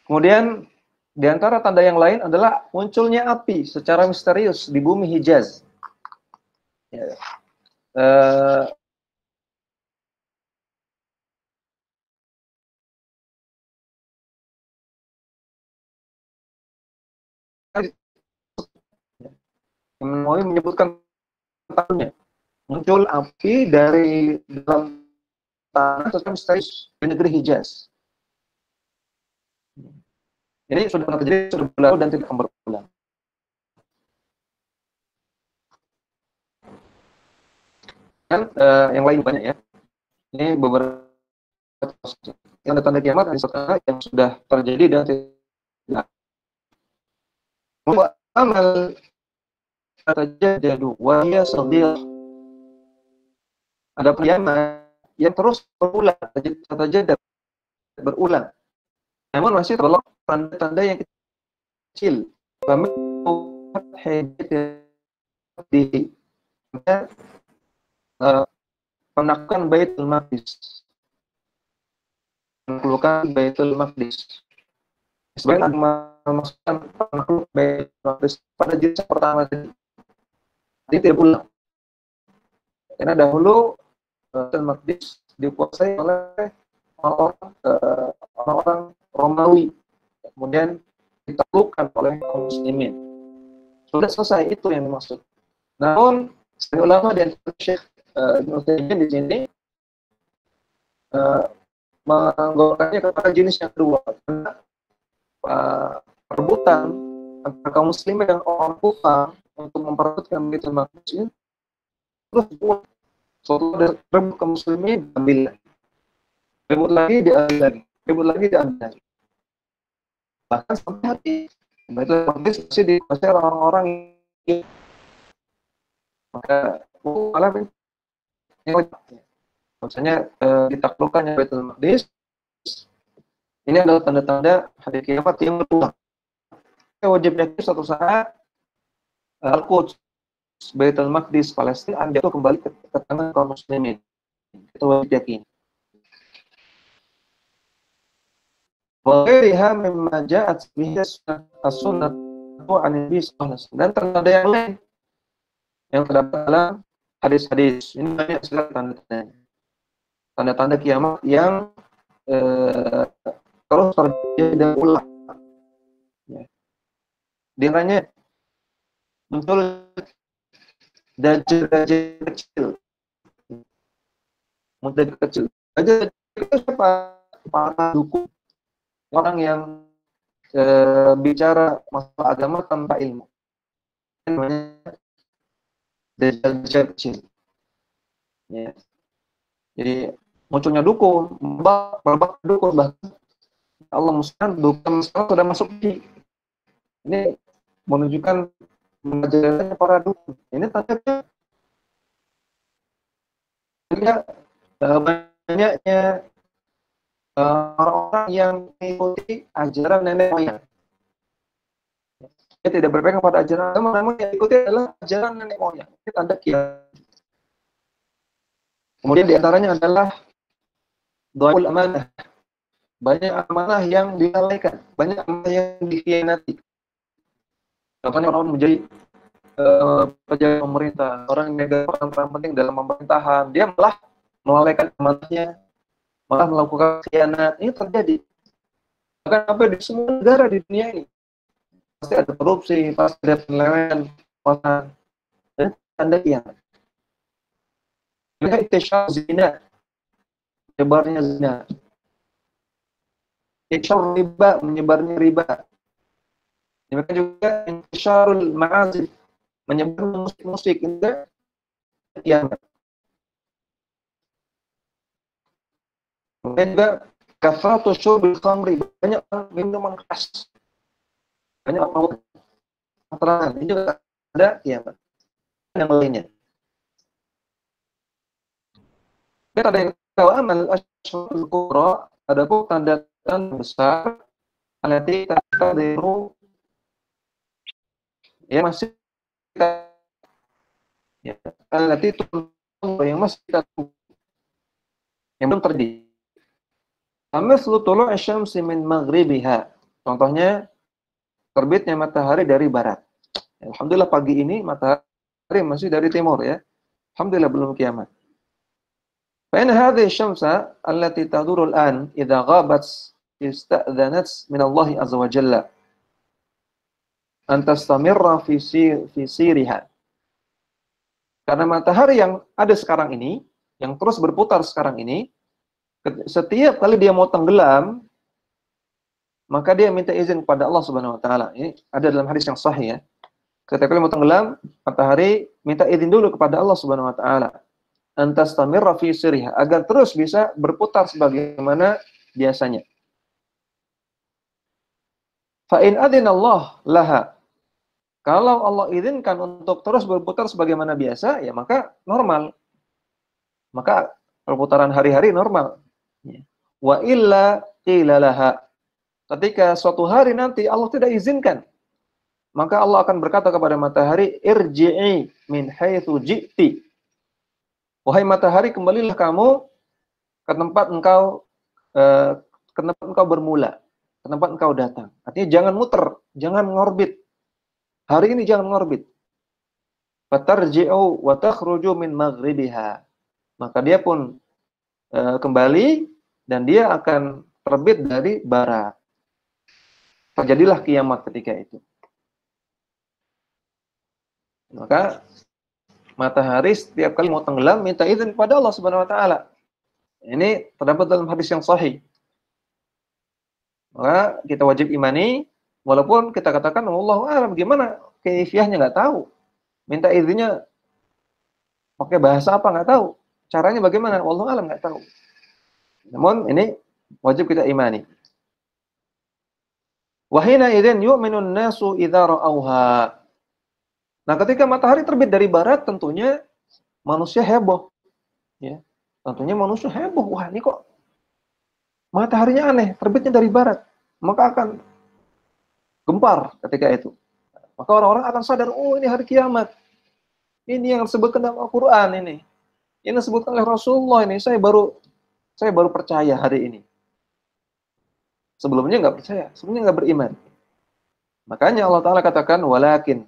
Kemudian di antara tanda yang lain adalah munculnya api secara misterius di bumi Hijaz. Ya. Mau menyebutkan tahunnya. Muncul api dari dalam tanah secara misterius di negeri Hijaz. Ini sudah pernah terjadi, sudah berlalu dan tidak akan berulang. Dan yang lain banyak ya. Ini beberapa tanda kiamat yang sudah terjadi dan tidak. Amal tajadadu wa hiya saghirah. Ada kiamat yang terus berulang. Namun masih terlalu tanda-tanda yang kecil. Di penaklukan Baitul Maqdis. Penaklukan Baitul Maqdis. Sebenarnya memasukkan penakluk Baitul Maqdis pada jilid pertama tadi. Ini tidak ulang. Karena dahulu Baitul Maqdis dikuasai oleh orang-orang Romawi. Kemudian ditaklukkan oleh kaum muslimin. Sudah selesai, itu yang dimaksud. Namun, ulama dan Syekh Ibnu Utsaimin di sini menggolongkannya kepada jenis yang kedua. Karena perebutan antara kaum muslimin dan orang kufar untuk memperebutkan Baitul Maqdis ini terus buat suatu rebut kaum muslimin diambil lagi. Rebut lagi diambil lagi. Rebut lagi diambil lagi. Bahkan sampai hati Baitul Maqdis masih dikuasai orang-orang yang maka malah maksudnya ditaklukkannya Baitul Maqdis ini adalah tanda-tanda hari kiamat yang berulang. Wajib yakin suatu saat Al-Quds Baitul Maqdis Palestina akan jatuh kembali ke tangan kaum muslimin. Itu wajib yakin. Wa'iriha mimma ja'at bihi as-sunnah an Nabi sallallahu alaihi wasallam. Dan tanda yang lain yang terdapat dalam hadis-hadis. Ini banyak sekali tanda-tandanya. Tanda-tanda kiamat yang terus terjadi dan ulang. Ya. Di antaranya muncul dajjal kecil. Muncul kecil. Dajjal itu siapa? Para dukun. Orang yang bicara masalah agama tanpa ilmu. Namanya dajjal kecil. Ya. Jadi munculnya dukun, babak dukun, bahkan Allah musnah dukun sudah masuk di ini menunjukkan mengajarkan para dukun. Ini tandanya Ketika banyaknya orang-orang yang mengikuti ajaran nenek moyang, dia tidak berpegang pada ajaran agama, namun yang ikuti adalah ajaran nenek moyang. Ini tanda kiamat. Kemudian diantaranya adalah dhaul amanah. Banyak amanah yang dilalaikan, banyak amanah yang dikhianati. Contohnya orang menjadi pejabat pemerintah, orang yang memegang peran penting dalam pemerintahan, dia malah melalaikan amanahnya, malah melakukan khianat. Ini terjadi. Bahkan sampai di semua negara di dunia ini pasti ada korupsi, pasti ada penyelewengan, dan tanda kiamat. Juga intisyar zina, menyebarnya zina. Intisyar riba, menyebarnya riba. Demikian juga intisyarul ma'azif, menyebarnya musik-musik, itu kiamat. Kemudian juga kafratu syurbil khamri, banyak minuman keras, banyak orang keterangan, ini juga ada kiamat. Yang lainnya. Dan ada yang tahu amal asyurul kubra, ada pun tanda-tanda besar, alati taqdiru, ya masih ya, alati yang masih kita yang belum terjadi. Amithlu tulu'i syamsi min maghribiha. Contohnya terbitnya matahari dari barat. Alhamdulillah pagi ini matahari masih dari timur ya. Alhamdulillah belum kiamat. Fa in hadhihi syamsa allati taduru al-an idza ghabat ista'dhanat min Allah azza wa jalla an tastamirra fi siriha. Karena matahari yang ada sekarang ini, yang terus berputar sekarang ini, setiap kali dia mau tenggelam, maka dia minta izin kepada Allah Subhanahu wa taala. Ini ada dalam hadis yang sahih ya. Setiap kali mau tenggelam, matahari minta izin dulu kepada Allah Subhanahu wa taala. Antastamirra fi sirriha, agar terus bisa berputar sebagaimana biasanya. Fa in adzina Allah laha. Kalau Allah izinkan untuk terus berputar sebagaimana biasa, ya maka normal. Maka perputaran hari-hari normal. Wa illa qila laha. Ketika suatu hari nanti Allah tidak izinkan, maka Allah akan berkata kepada matahari, irji'i min haitsu ji'ti. Wahai matahari, kembalilah kamu ke tempat engkau bermula, ke tempat engkau datang. Artinya jangan muter, jangan ngorbit. Hari ini jangan ngorbit. Fatarji'u wa takhruju min maghribiha. Maka dia pun kembali dan dia akan terbit dari barat. Terjadilah kiamat ketika itu. Maka matahari setiap kali mau tenggelam minta izin kepada Allah Subhanahu wa taala. Ini terdapat dalam hadis yang sahih. Maka kita wajib imani walaupun kita katakan wallahu a'lam, gimana kaifiahnya enggak tahu. Minta izinnya pakai bahasa apa enggak tahu. Caranya bagaimana wallahu a'lam enggak tahu. Namun ini wajib kita imani. Wa hina idzin yu'minun nasu idza ra'auha. Nah, ketika matahari terbit dari barat, tentunya manusia heboh. Ya. Tentunya manusia heboh. Wah, ini kok mataharinya aneh, terbitnya dari barat. Maka akan gempar ketika itu. Maka orang-orang akan sadar, oh ini hari kiamat. Ini yang disebutkan dalam Al-Qur'an ini. Ini disebutkan oleh Rasulullah ini. Saya baru percaya hari ini. Sebelumnya enggak percaya, sebelumnya enggak beriman. Makanya Allah Ta'ala katakan, walakin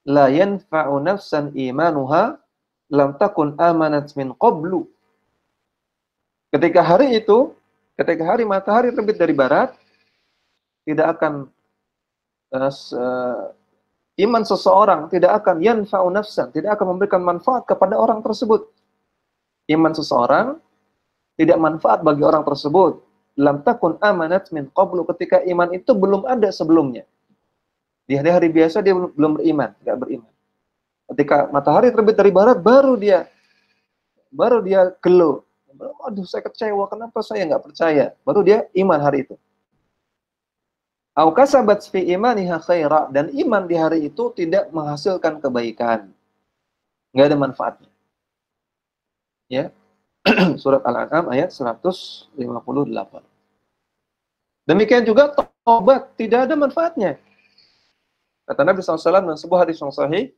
la yanfa'u nafsan imanuha lam takun amanat min qablu. Ketika hari itu, ketika hari matahari terbit dari barat, tidak akan iman seseorang tidak akan yanfa'u nafsan, tidak akan memberikan manfaat kepada orang tersebut. Iman seseorang tidak manfaat bagi orang tersebut. Lam takun amanat min qablu, ketika iman itu belum ada sebelumnya. Di hari-hari biasa dia belum beriman, enggak beriman. Ketika matahari terbit dari barat, baru dia gelo. Aduh, saya kecewa, kenapa saya enggak percaya? Baru dia iman hari itu. Au kasabat fi imaniha khaira, dan iman di hari itu tidak menghasilkan kebaikan. Enggak ada manfaatnya. Ya. Surat Al-An'am ayat 158. Demikian juga taubat tidak ada manfaatnya. Kata Nabi SAW dalam sebuah hadis yang sahih,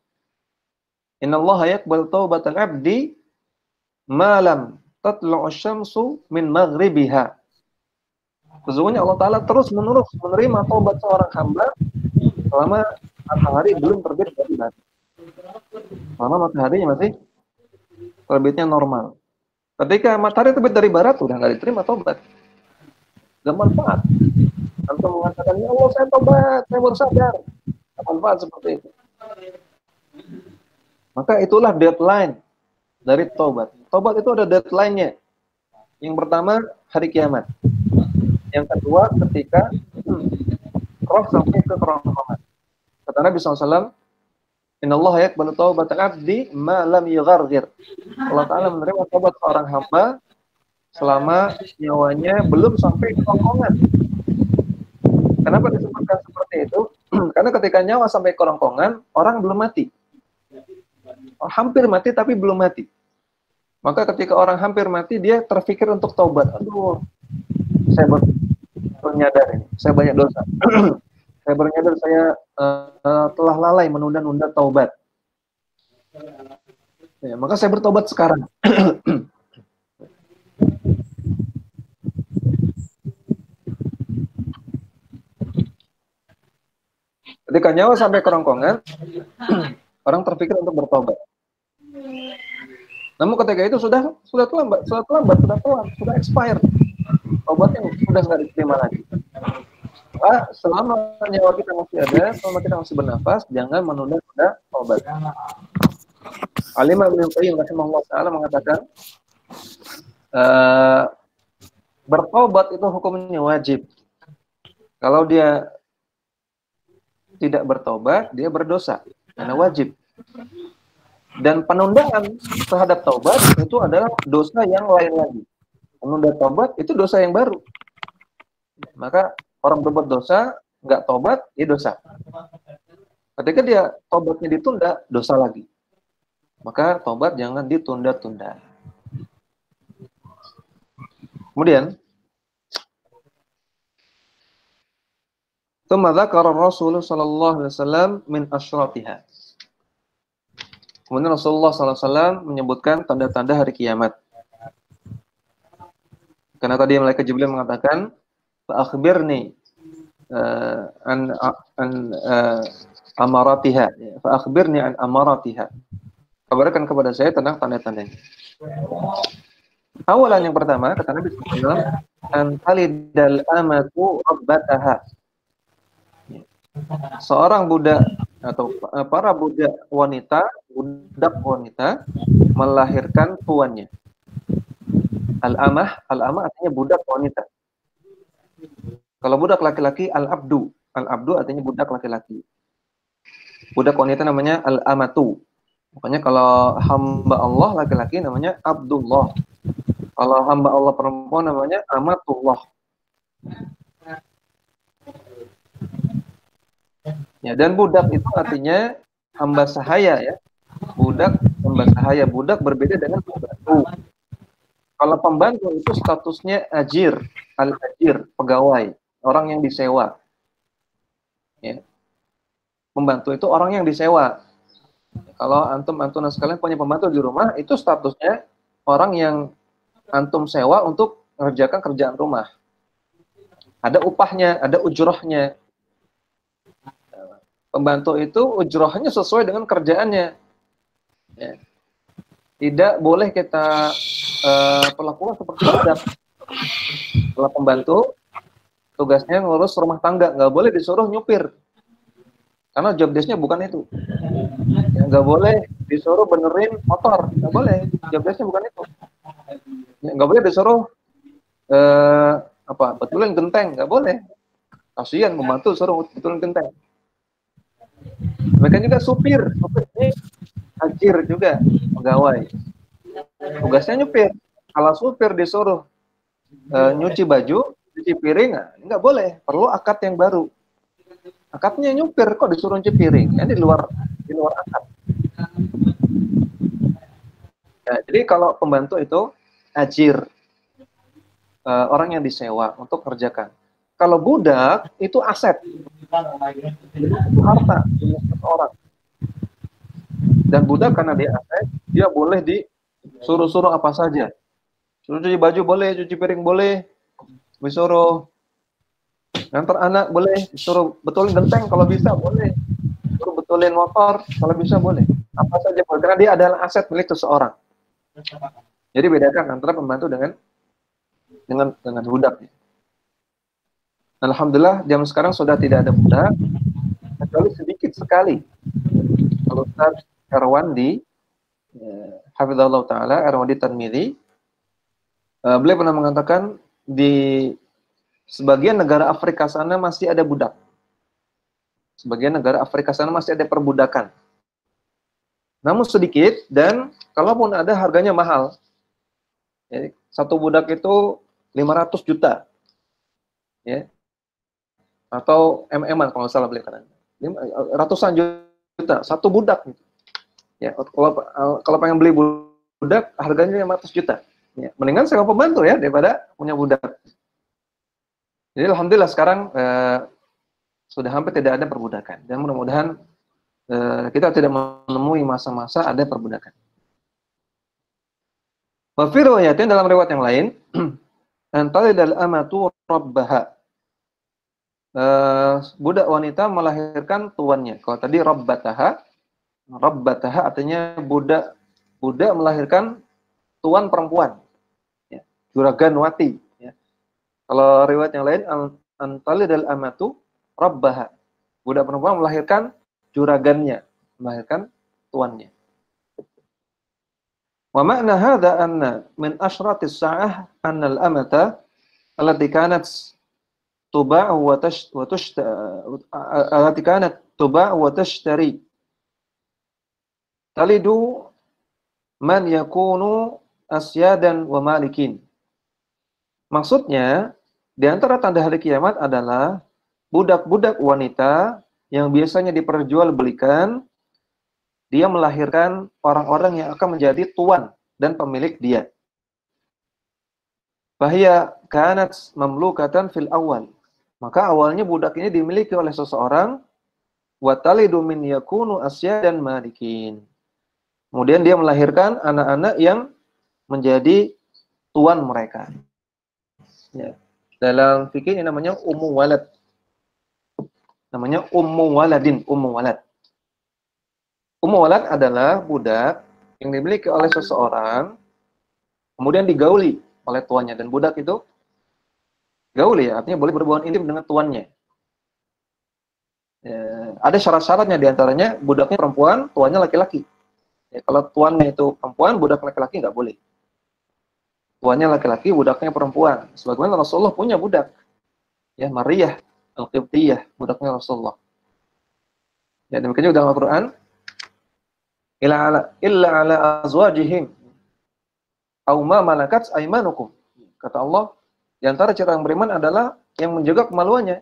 "Innallaha yaqbalu taubatal 'abdi ma lam tatlu'u syamsu min maghribiha." Sesungguhnya Allah Ta'ala terus-menerus menerima taubat seorang hamba selama matahari belum terbit dari barat. Selama mataharinya masih terbitnya normal. Ketika matahari terbit dari barat, sudah nggak diterima taubat. Gak manfaat. Antum mengatakan, ya Allah saya taubat, saya baru sadar. Gak manfaat seperti itu. Maka itulah deadline dari taubat. Taubat itu ada deadline-nya. Yang pertama, hari kiamat. Yang kedua, ketika roh sampai ke kerongkongan. Kata Nabi SAW, "Innallaha yaqbalu taubatal 'abdi ma lam yugharghir." Allah Ta'ala menerima taubat seorang hamba selama nyawanya belum sampai ke kerongkongan. Kenapa disebutkan seperti itu? Karena ketika nyawa sampai ke kerongkongan, orang belum mati. Hampir mati tapi belum mati. Maka ketika orang hampir mati, dia terpikir untuk taubat. Aduh, saya baru nyadar ini, saya banyak dosa. Saya baru nyadar saya telah lalai menunda-nunda taubat. Ya, maka saya bertobat sekarang. Ketika nyawa sampai kerongkongan, orang terpikir untuk bertobat. Namun ketika itu sudah terlambat, sudah expired. Taubatnya sudah nggak diterima lagi. Selama nyawa kita masih ada, selama kita masih bernafas, jangan menunda-nunda taubat. Al-Imam Ibnu Qayyim rahimahullah ta'ala mengatakan, bertobat itu hukumnya wajib. Kalau dia tidak bertobat, dia berdosa, karena wajib. Dan penundaan terhadap taubat itu adalah dosa yang lain lagi. Menunda taubat itu dosa yang baru. Maka orang berbuat dosa, nggak taubat, dia dosa. Ketika dia taubatnya ditunda, dosa lagi. Maka taubat jangan ditunda-tunda. Kemudian, tsumma dzakara Rasulullah sallallahu alaihi wasallam min asyratiha. Kemudian Rasulullah sallallahu alaihi wasallam menyebutkan tanda-tanda hari kiamat. Karena tadi malaikat Jibril mengatakan, fa akhbirni an amaratiha, fa akhbirni an amaratiha. Kabarkan kepada saya tentang tanda-tandanya. Awalan yang pertama, kata Nabi sallallahu alaihi wasallam, an talidal amatu rabbataha. Seorang budak atau para budak wanita melahirkan tuannya. Al-amah artinya budak wanita. Kalau budak laki-laki al-abdu artinya budak laki-laki. Budak wanita namanya al-amatu. Makanya kalau hamba Allah laki-laki namanya Abdullah. Kalau hamba Allah perempuan namanya amatullah. Ya, dan budak itu artinya hamba sahaya ya. Budak, hamba sahaya. Budak berbeda dengan pembantu. Kalau pembantu itu statusnya ajir, al-ajir, pegawai, orang yang disewa. Ya. Pembantu itu orang yang disewa. Kalau antum sekalian punya pembantu di rumah, itu statusnya orang yang antum sewa untuk mengerjakan kerjaan rumah. Ada upahnya, ada ujrohnya. Pembantu itu ujrohnya sesuai dengan kerjaannya. Ya. Tidak boleh kita perlakukan seperti budak. Kalau pembantu, tugasnya ngurus rumah tangga, nggak boleh disuruh nyupir. Karena job desk-nya bukan itu. Ya, nggak boleh disuruh benerin motor, nggak boleh. Job desk-nya bukan itu. Ya, nggak boleh disuruh betulin genteng, nggak boleh. Kasihan pembantu suruh betulin genteng. Mereka juga supir ini ajir juga, pegawai. Tugasnya nyupir. Kalau supir disuruh nyuci baju, cuci piring, nggak boleh. Perlu akad yang baru. Akadnya nyupir, kok disuruh nyuci piring? Ini di luar akad. Ya, jadi kalau pembantu itu ajir, orang yang disewa untuk kerjakan. Kalau budak itu aset, itu harta punya seseorang. Dan budak karena dia aset, dia boleh disuruh-suruh apa saja. Suruh cuci baju boleh, cuci piring boleh, disuruh ngantar anak boleh, disuruh betulin genteng kalau bisa boleh, disuruh betulin motor kalau bisa boleh. Apa saja boleh, karena dia adalah aset milik seseorang. Jadi bedakan antara pembantu dengan budak. Alhamdulillah jam sekarang sudah tidak ada budak, kecuali sedikit sekali. Kalau Ustaz Erwandi, Hafizahullah Ta'ala, Erwandi Tanmiri, beliau pernah mengatakan di sebagian negara Afrika sana masih ada budak. Sebagian negara Afrika sana masih ada perbudakan. Namun sedikit, dan kalaupun ada harganya mahal. Jadi, satu budak itu 500 juta. Ya. Atau MM-an kalau nggak salah beliau katakan. Ratusan juta, satu budak. Ya, kalau pengen beli budak, harganya 500 juta. Ya, mendingan sewa pembantu ya, daripada punya budak. Jadi alhamdulillah sekarang sudah hampir tidak ada perbudakan. Dan mudah-mudahan kita tidak menemui masa-masa ada perbudakan. Wa fi riwayatin, dalam riwayat yang lain, antalidal amatu rabbaha. Budak wanita melahirkan tuannya. Kalau tadi rabbataha artinya budak melahirkan tuan perempuan. Ya, juraganwati. Ya. Kalau riwayat yang lain, antalidal amatu rabbaha. Budak perempuan melahirkan juragannya, melahirkan tuannya. Wa ma'na hadza anna min asyratis sa'ah anna al-amata allati kanat tuba'u wa allati kanat tuba'u wa tashtari talidu man yakunu asyadan wa malikin. Maksudnya, di antara tanda hari kiamat adalah budak-budak wanita yang biasanya diperjualbelikan, dia melahirkan orang-orang yang akan menjadi tuan dan pemilik dia. Bahya kanat mamlukatan fil awal. Maka awalnya budak ini dimiliki oleh seseorang, wa talidu min yakunu asyadan malikin. Kemudian dia melahirkan anak-anak yang menjadi tuan mereka. Ya. Dalam fikih ini namanya ummu walad. Namanya ummu waladin, ummu walad. Ummu walad adalah budak yang dimiliki oleh seseorang, kemudian digauli oleh tuannya. Dan budak itu gauli ya, artinya boleh berhubungan intim dengan tuannya. Ya, ada syarat-syaratnya, diantaranya budaknya perempuan, tuannya laki-laki. Ya, kalau tuannya itu perempuan, budak laki-laki nggak boleh. Tuannya laki-laki, budaknya perempuan. Sebagaimana Rasulullah punya budak. Ya, Maryah Al-Qibtiyah, budaknya Rasulullah. Ya, demikian juga dalam Al-Quran, illa ala azwajihim aw ma malakat aymanukum. Kata Allah, di antara cara yang beriman adalah yang menjaga kemaluannya.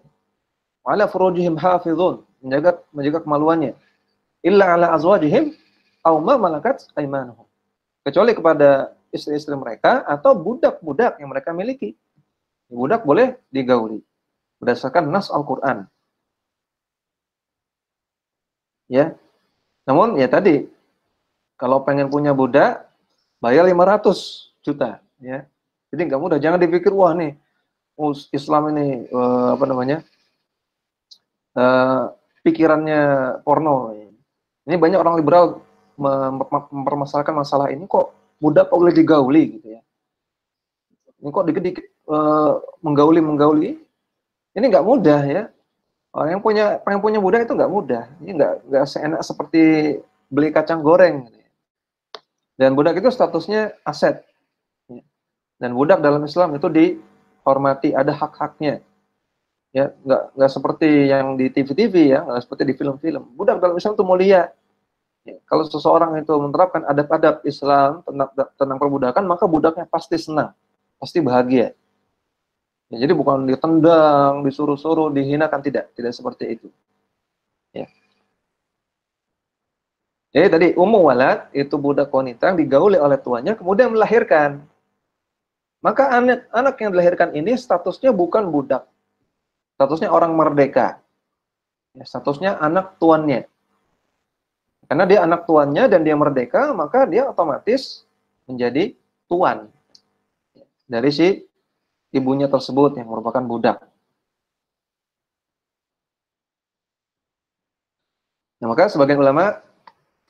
Ala furujihim hafizun, menjaga kemaluannya. Illa ala azwajihim aw ma malakat aymanuhum. Kecuali kepada istri-istri mereka atau budak-budak yang mereka miliki. Budak boleh digauli berdasarkan nas Al-Qur'an. Ya. Namun ya tadi, kalau pengen punya budak, bayar 500 juta, ya. Jadi nggak mudah. Jangan dipikir wah nih, Islam ini pikirannya porno. Ini banyak orang liberal mempermasalahkan masalah ini, kok budak boleh digauli gitu ya. Ini kok dikit-dikit menggauli. Ini nggak mudah ya. Orang yang punya budak itu nggak mudah. Ini nggak seenak seperti beli kacang goreng. Dan budak itu statusnya aset. Dan budak dalam Islam itu dihormati, ada hak-haknya. Ya, nggak seperti yang di TV-TV ya, nggak seperti di film-film. Budak dalam Islam itu mulia. Ya, kalau seseorang itu menerapkan adab-adab Islam tentang perbudakan, maka budaknya pasti senang, pasti bahagia. Ya, jadi bukan ditendang, disuruh-suruh, dihinakan, tidak seperti itu. Ya. Jadi tadi ummu walad itu budak wanita yang digauli oleh tuannya kemudian melahirkan. Maka anak yang dilahirkan ini statusnya bukan budak. Statusnya orang merdeka. Ya, statusnya anak tuannya. Karena dia anak tuannya dan dia merdeka, maka dia otomatis menjadi tuan dari si ibunya tersebut yang merupakan budak. Nah, maka sebagian ulama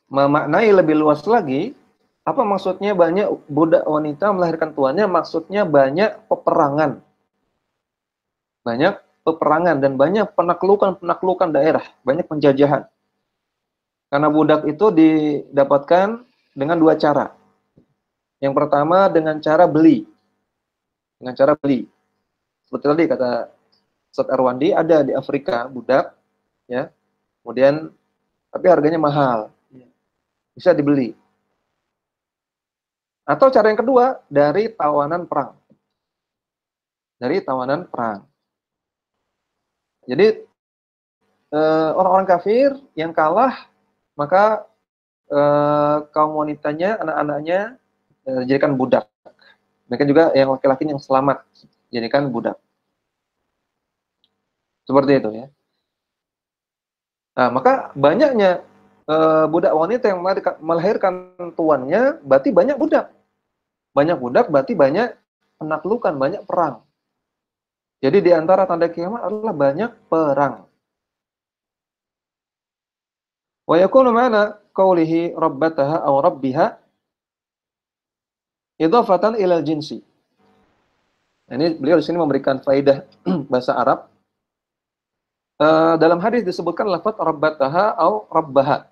memaknai lebih luas lagi, apa maksudnya banyak budak wanita melahirkan tuannya? Maksudnya banyak peperangan. Banyak peperangan dan banyak penaklukan daerah, banyak penjajahan. Karena budak itu didapatkan dengan dua cara. Yang pertama dengan cara beli. Dengan cara beli. Seperti tadi kata Ustaz Arwandi, ada di Afrika budak, ya. Kemudian tapi harganya mahal. Bisa dibeli. Atau cara yang kedua dari tawanan perang. Dari tawanan perang. Jadi orang-orang kafir yang kalah, maka kaum wanitanya, anak-anaknya dijadikan budak. Mereka juga yang laki-laki yang selamat jadikan budak. Seperti itu ya. Nah, maka banyaknya budak wanita yang melahirkan tuannya, berarti banyak budak. Banyak budak berarti banyak penaklukan, banyak perang. Jadi di antara tanda kiamat adalah banyak perang. Wa yakunu ma'ana qawlihi rabbataha aw rabbiha idhafatan ilal jinsi. Nah, ini beliau di sini memberikan faedah bahasa Arab. Dalam hadis disebutkan lafaz rabbataha aw rabbaha.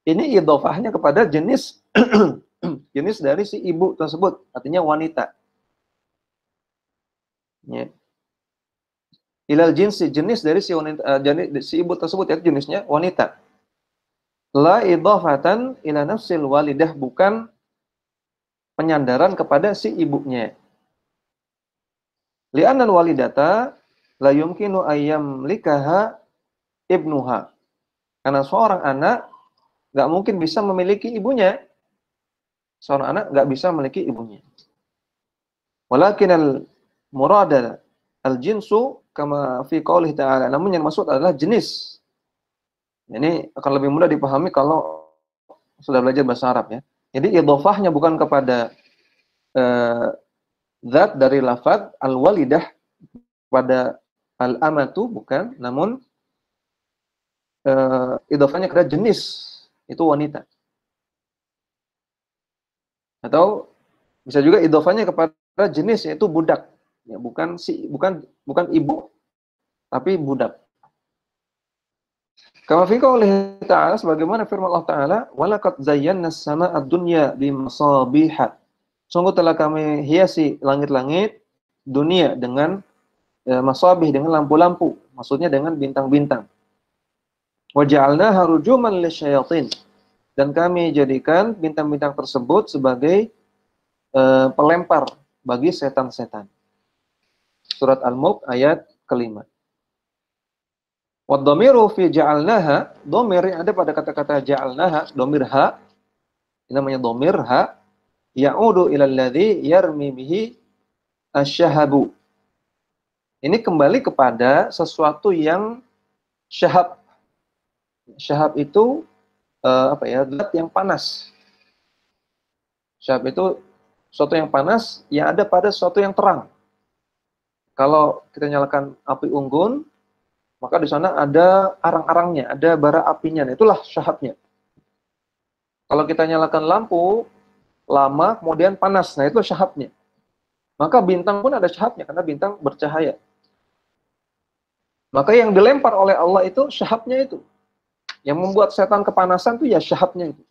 Ini idhofahnya kepada jenis jenis dari si ibu tersebut, artinya wanita. Ya. Ilal jinsi, jenis dari si wanita, si ibu tersebut, yaitu jenisnya wanita. La idhofatan ila nafsil walidah, bukan penyandaran kepada si ibunya. Li'annal walidata la yumkinu ayyam likaha ibnuha. Karena seorang anak nggak mungkin bisa memiliki ibunya. Seorang anak nggak bisa memiliki ibunya. Walakin al-murada al-jinsu kama fi qoulih ta'ala. Namun yang maksud adalah jenis. Ini akan lebih mudah dipahami kalau sudah belajar bahasa Arab ya. Jadi idhofahnya bukan kepada zat dari lafaz al-walidah pada al-amatu, bukan, namun idhofahnya kepada jenis, itu wanita. Atau bisa juga idhofahnya kepada jenis, yaitu budak. Ya, bukan ibu, tapi budak. Kama fi qoulih ta'ala, sebagaimana firman Allah Ta'ala, walaqad zayyana as-samaa'a ad-dunya bimasabiha. Sungguh telah kami hiasi langit-langit dunia dengan masabih, dengan lampu-lampu, maksudnya dengan bintang-bintang. Wa ja'alnaha rujuman lisyayatin, dan kami jadikan bintang-bintang tersebut sebagai pelempar bagi setan-setan. Surat Al-Mulk ayat ke-5. Wa dhamiru fi ja'alnaha, dhamir yang ada pada kata-kata ja'alnaha, dhamir ha, ini namanya dhamir ha, ya'udu ila alladhi yarmi bihi asy-syahabu. Ini kembali kepada sesuatu yang syahab. Syahab itu zat yang panas. Syahab itu sesuatu yang panas yang ada pada sesuatu yang terang. Kalau kita nyalakan api unggun, maka di sana ada arang-arangnya, ada bara apinya. Itulah syahabnya. Kalau kita nyalakan lampu lama kemudian panas, nah itu syahabnya. Maka bintang pun ada syahabnya karena bintang bercahaya. Maka yang dilempar oleh Allah itu syahabnya itu. Yang membuat setan kepanasan itu ya syahabnya itu.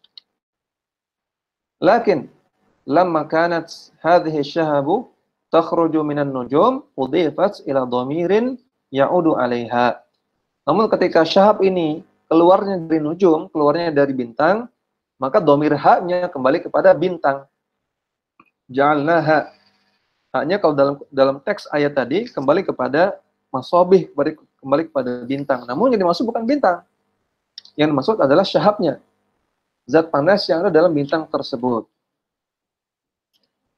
Lakin lamma kanat hadhihi syahabu takhruju minan nujum udhifat ila dhamirin ya'udu 'alaiha. Namun ketika syahab ini keluarnya dari nujum, keluarnya dari bintang, maka dhamir ha-nya kembali kepada bintang. Ja'alnaha. Ha-nya kalau dalam teks ayat tadi kembali kepada masabih, kembali kepada bintang. Namun yang dimaksud bukan bintang. Yang dimaksud adalah syahabnya. Zat panas yang ada dalam bintang tersebut.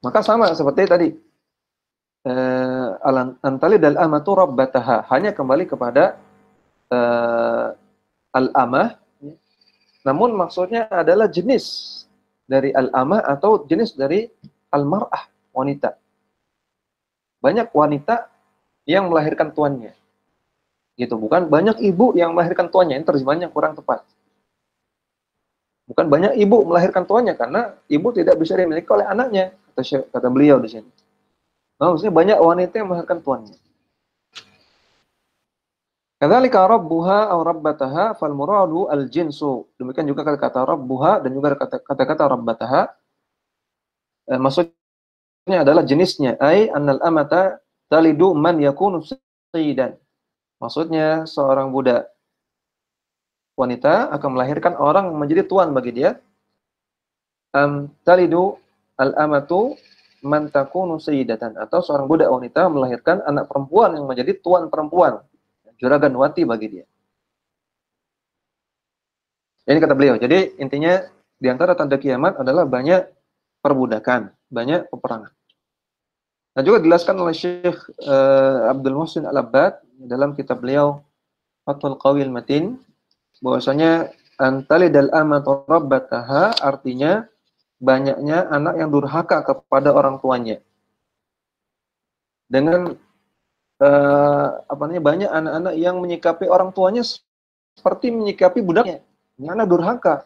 Maka sama seperti tadi, antalidal amatu rabbataha, hanya kembali kepada al-amah, namun maksudnya adalah jenis dari al-amah atau jenis dari al-mar'ah, wanita. Banyak wanita yang melahirkan tuannya. Gitu, bukan banyak ibu yang melahirkan tuannya, ini terjemahannya kurang tepat. Bukan banyak ibu melahirkan tuannya, karena ibu tidak bisa dimiliki oleh anaknya, kata beliau di sini. Nah, maksudnya banyak wanita yang melahirkan tuannya. Kadzalika rabbuha aw rabbataha fal muradu al jinsu. Demikian juga kata-kata rabbuha dan juga kata-kata rabbataha, maksudnya adalah jenisnya, ai annal amata talidu man yakunu sayyidan. Maksudnya seorang budak wanita akan melahirkan orang menjadi tuan bagi dia. Talidu al-amatu man takunu sayyidatan, atau seorang budak wanita melahirkan anak perempuan yang menjadi tuan perempuan, juragan wati bagi dia. Ini kata beliau. Jadi intinya di antara tanda kiamat adalah banyak perbudakan, banyak peperangan. Nah, juga dijelaskan oleh Syekh Abdul Muhsin Al-Abbad dalam kitab beliau Fathul Qawil Matin, bahwasanya antalidal amatu rabbataha artinya banyaknya anak yang durhaka kepada orang tuanya. Dengan banyak anak-anak yang menyikapi orang tuanya seperti menyikapi budaknya. Ini anak durhaka.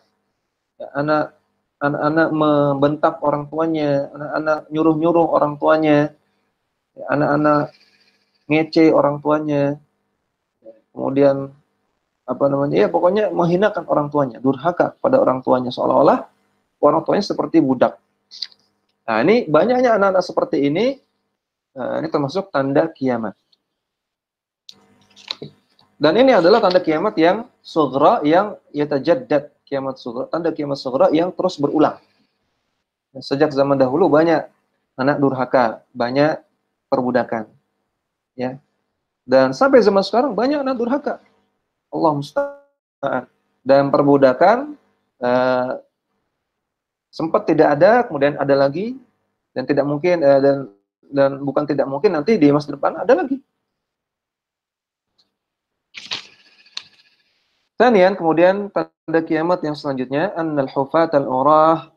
Anak-anak membentak orang tuanya, anak-anak nyuruh-nyuruh orang tuanya, anak-anak ngece orang tuanya. Kemudian pokoknya menghinakan orang tuanya, durhaka pada orang tuanya, seolah-olah orang tuanya seperti budak. Nah, ini banyaknya anak-anak seperti ini termasuk tanda kiamat. Dan ini adalah tanda kiamat yang sughra, yang yatajaddad, kiamat sughra, tanda kiamat sughra yang terus berulang. Sejak zaman dahulu banyak anak durhaka, banyak perbudakan. Ya. Dan sampai zaman sekarang banyak anak durhaka. Allah musta'an. Dan perbudakan sempat tidak ada, kemudian ada lagi, dan tidak mungkin dan bukan tidak mungkin, nanti di masa depan ada lagi. Kemudian tanda kiamat yang selanjutnya, annal hufatal urah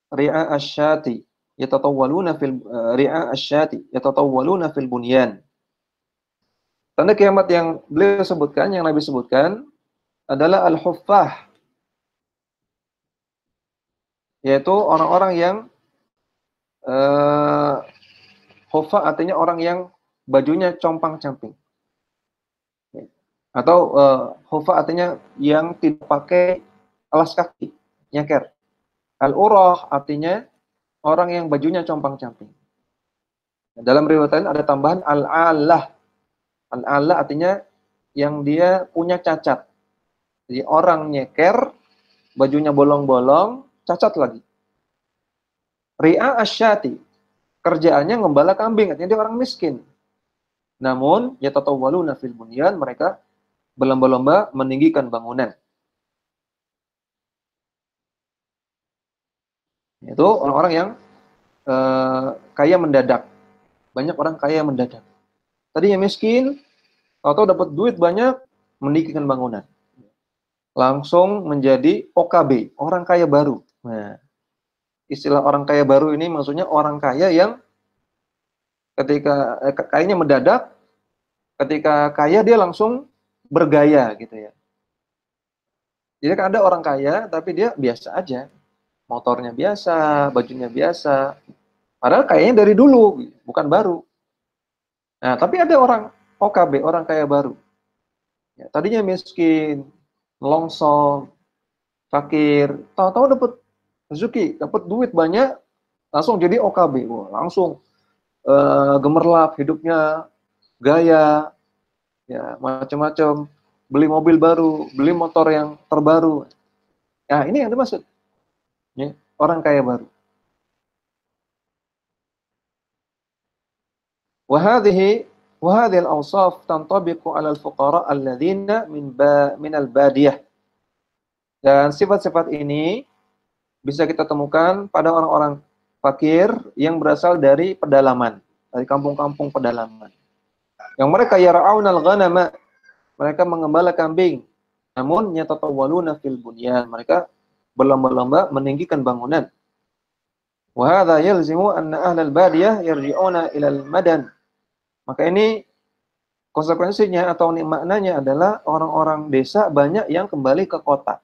ri'a asyati yatatawwaluna fil bunyan. Tanda kiamat yang beliau sebutkan, yang Nabi sebutkan adalah al-huffah, yaitu orang-orang yang huffah artinya orang yang bajunya compang-camping. Atau huffah artinya yang tidak pakai alas kaki, nyeker. Al-urah artinya orang yang bajunya compang-camping. Dalam riwayat lain ada tambahan al-alah. Al-alah artinya yang dia punya cacat. Jadi orang nyeker, bajunya bolong-bolong, cacat lagi. Ri'a asyati, kerjaannya ngembala kambing, artinya dia orang miskin. Namun, yatatawwaluna fil bunyan, mereka berlomba-lomba meninggikan bangunan. Itu orang-orang yang kaya mendadak. Banyak orang kaya mendadak. Tadinya miskin, atau dapat duit banyak, meninggikan bangunan. Langsung menjadi OKB, orang kaya baru. Nah, istilah orang kaya baru ini maksudnya orang kaya yang ketika kayanya mendadak, ketika kaya dia langsung bergaya gitu ya. Jadi kan ada orang kaya tapi dia biasa aja. Motornya biasa, bajunya biasa. Padahal kayaknya dari dulu, bukan baru. Nah, tapi ada orang OKB, orang kaya baru. Ya, tadinya miskin, longsor, fakir, tahu-tahu dapat rezeki, dapat duit banyak, langsung jadi OKB. Wah, langsung gemerlap hidupnya, gaya, ya macam-macam, beli mobil baru, beli motor yang terbaru. Nah, ini yang dimaksud. Ya, orang kaya baru. Wahadhil awsaf tantabiqu 'ala al-fuqara alladziina min al-badiyah. Dan sifat-sifat ini bisa kita temukan pada orang-orang fakir yang berasal dari pedalaman, dari kampung-kampung pedalaman. Yang mereka yara'aunal ghanama, mereka mengembala kambing. Namun yatatawwaluna fil bunyan, mereka berlomba-lomba meninggikan bangunan. Wa hadza yalzimu anna ahlal badiyah yarji'una ilal madan. Maka ini konsekuensinya atau maknanya adalah orang-orang desa banyak yang kembali ke kota.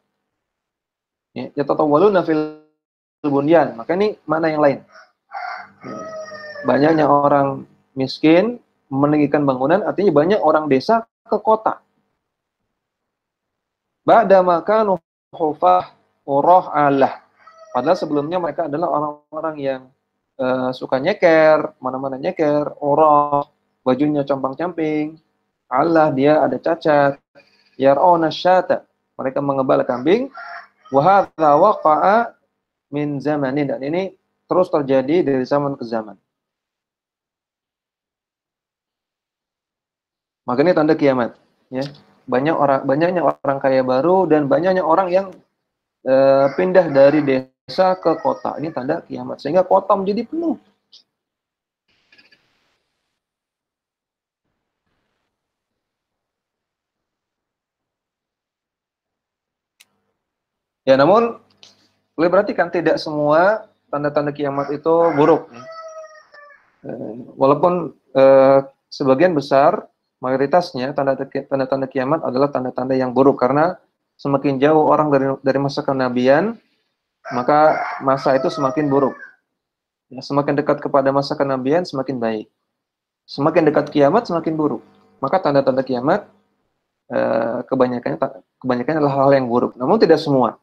Yatatawwaluna fil bunyan. Maka ini makna yang lain. Banyaknya orang miskin meninggikan bangunan, artinya banyak orang desa ke kota. Ba'da makanu hufah urah Allah. Padahal sebelumnya mereka adalah orang-orang yang suka nyeker, mana-mana nyeker, urah, bajunya compang-camping, Allah dia ada cacat, yar'una syata, mereka mengembala kambing, wa hadza waqa'a min zamanin, dan ini terus terjadi dari zaman ke zaman. Maka ini tanda kiamat, ya. Banyaknya orang kaya baru dan banyaknya orang yang pindah dari desa ke kota. Ini tanda kiamat, sehingga kota menjadi penuh. Ya, namun boleh perhatikan tidak semua tanda-tanda kiamat itu buruk. Walaupun sebagian besar, mayoritasnya tanda-tanda kiamat adalah tanda-tanda yang buruk, karena semakin jauh orang dari masa kenabian, maka masa itu semakin buruk. Ya, semakin dekat kepada masa kenabian semakin baik. Semakin dekat kiamat semakin buruk. Maka tanda-tanda kiamat kebanyakannya adalah hal yang buruk. Namun tidak semua.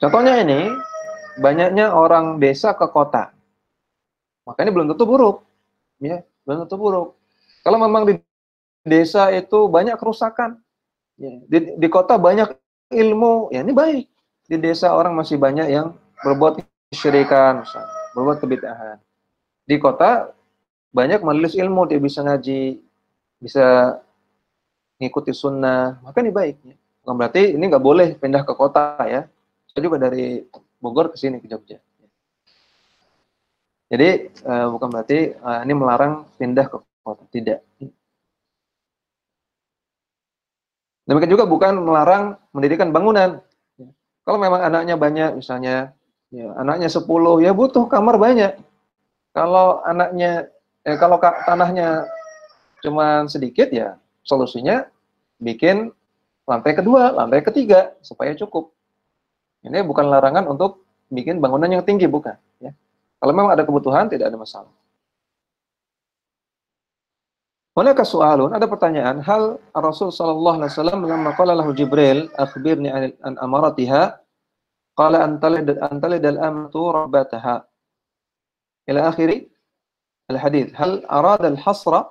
Contohnya ini, banyaknya orang desa ke kota. Maka ini belum tentu buruk. Ya, belum tentu buruk. Kalau memang di desa itu banyak kerusakan, ya, di kota banyak ilmu, ya ini baik. Di desa orang masih banyak yang berbuat kesyirikan, berbuat kebid'ahan. Di kota banyak majelis ilmu, dia bisa ngaji, bisa ngikuti sunnah, maka ini baik. Bukan berarti ini nggak boleh pindah ke kota, ya. Saya juga dari Bogor ke sini, ke Jogja. Jadi bukan berarti ini melarang pindah ke kota, tidak. Demikian juga bukan melarang mendirikan bangunan. Kalau memang anaknya banyak, misalnya ya, anaknya 10, ya butuh kamar banyak. Kalau kalau tanahnya cuma sedikit, ya solusinya bikin lantai kedua, lantai ketiga supaya cukup. Ini bukan larangan untuk bikin bangunan yang tinggi, bukan. Ya. Kalau memang ada kebutuhan, tidak ada masalah. Hunaka su'alun, ada pertanyaan, hal Rasul sallallahu alaihi wasallam lamma qala lahu Jibril akhbirni an amaratiha qala antalid al-amatu rabbataha ila akhiri al-hadits. Hal arada al-hasra?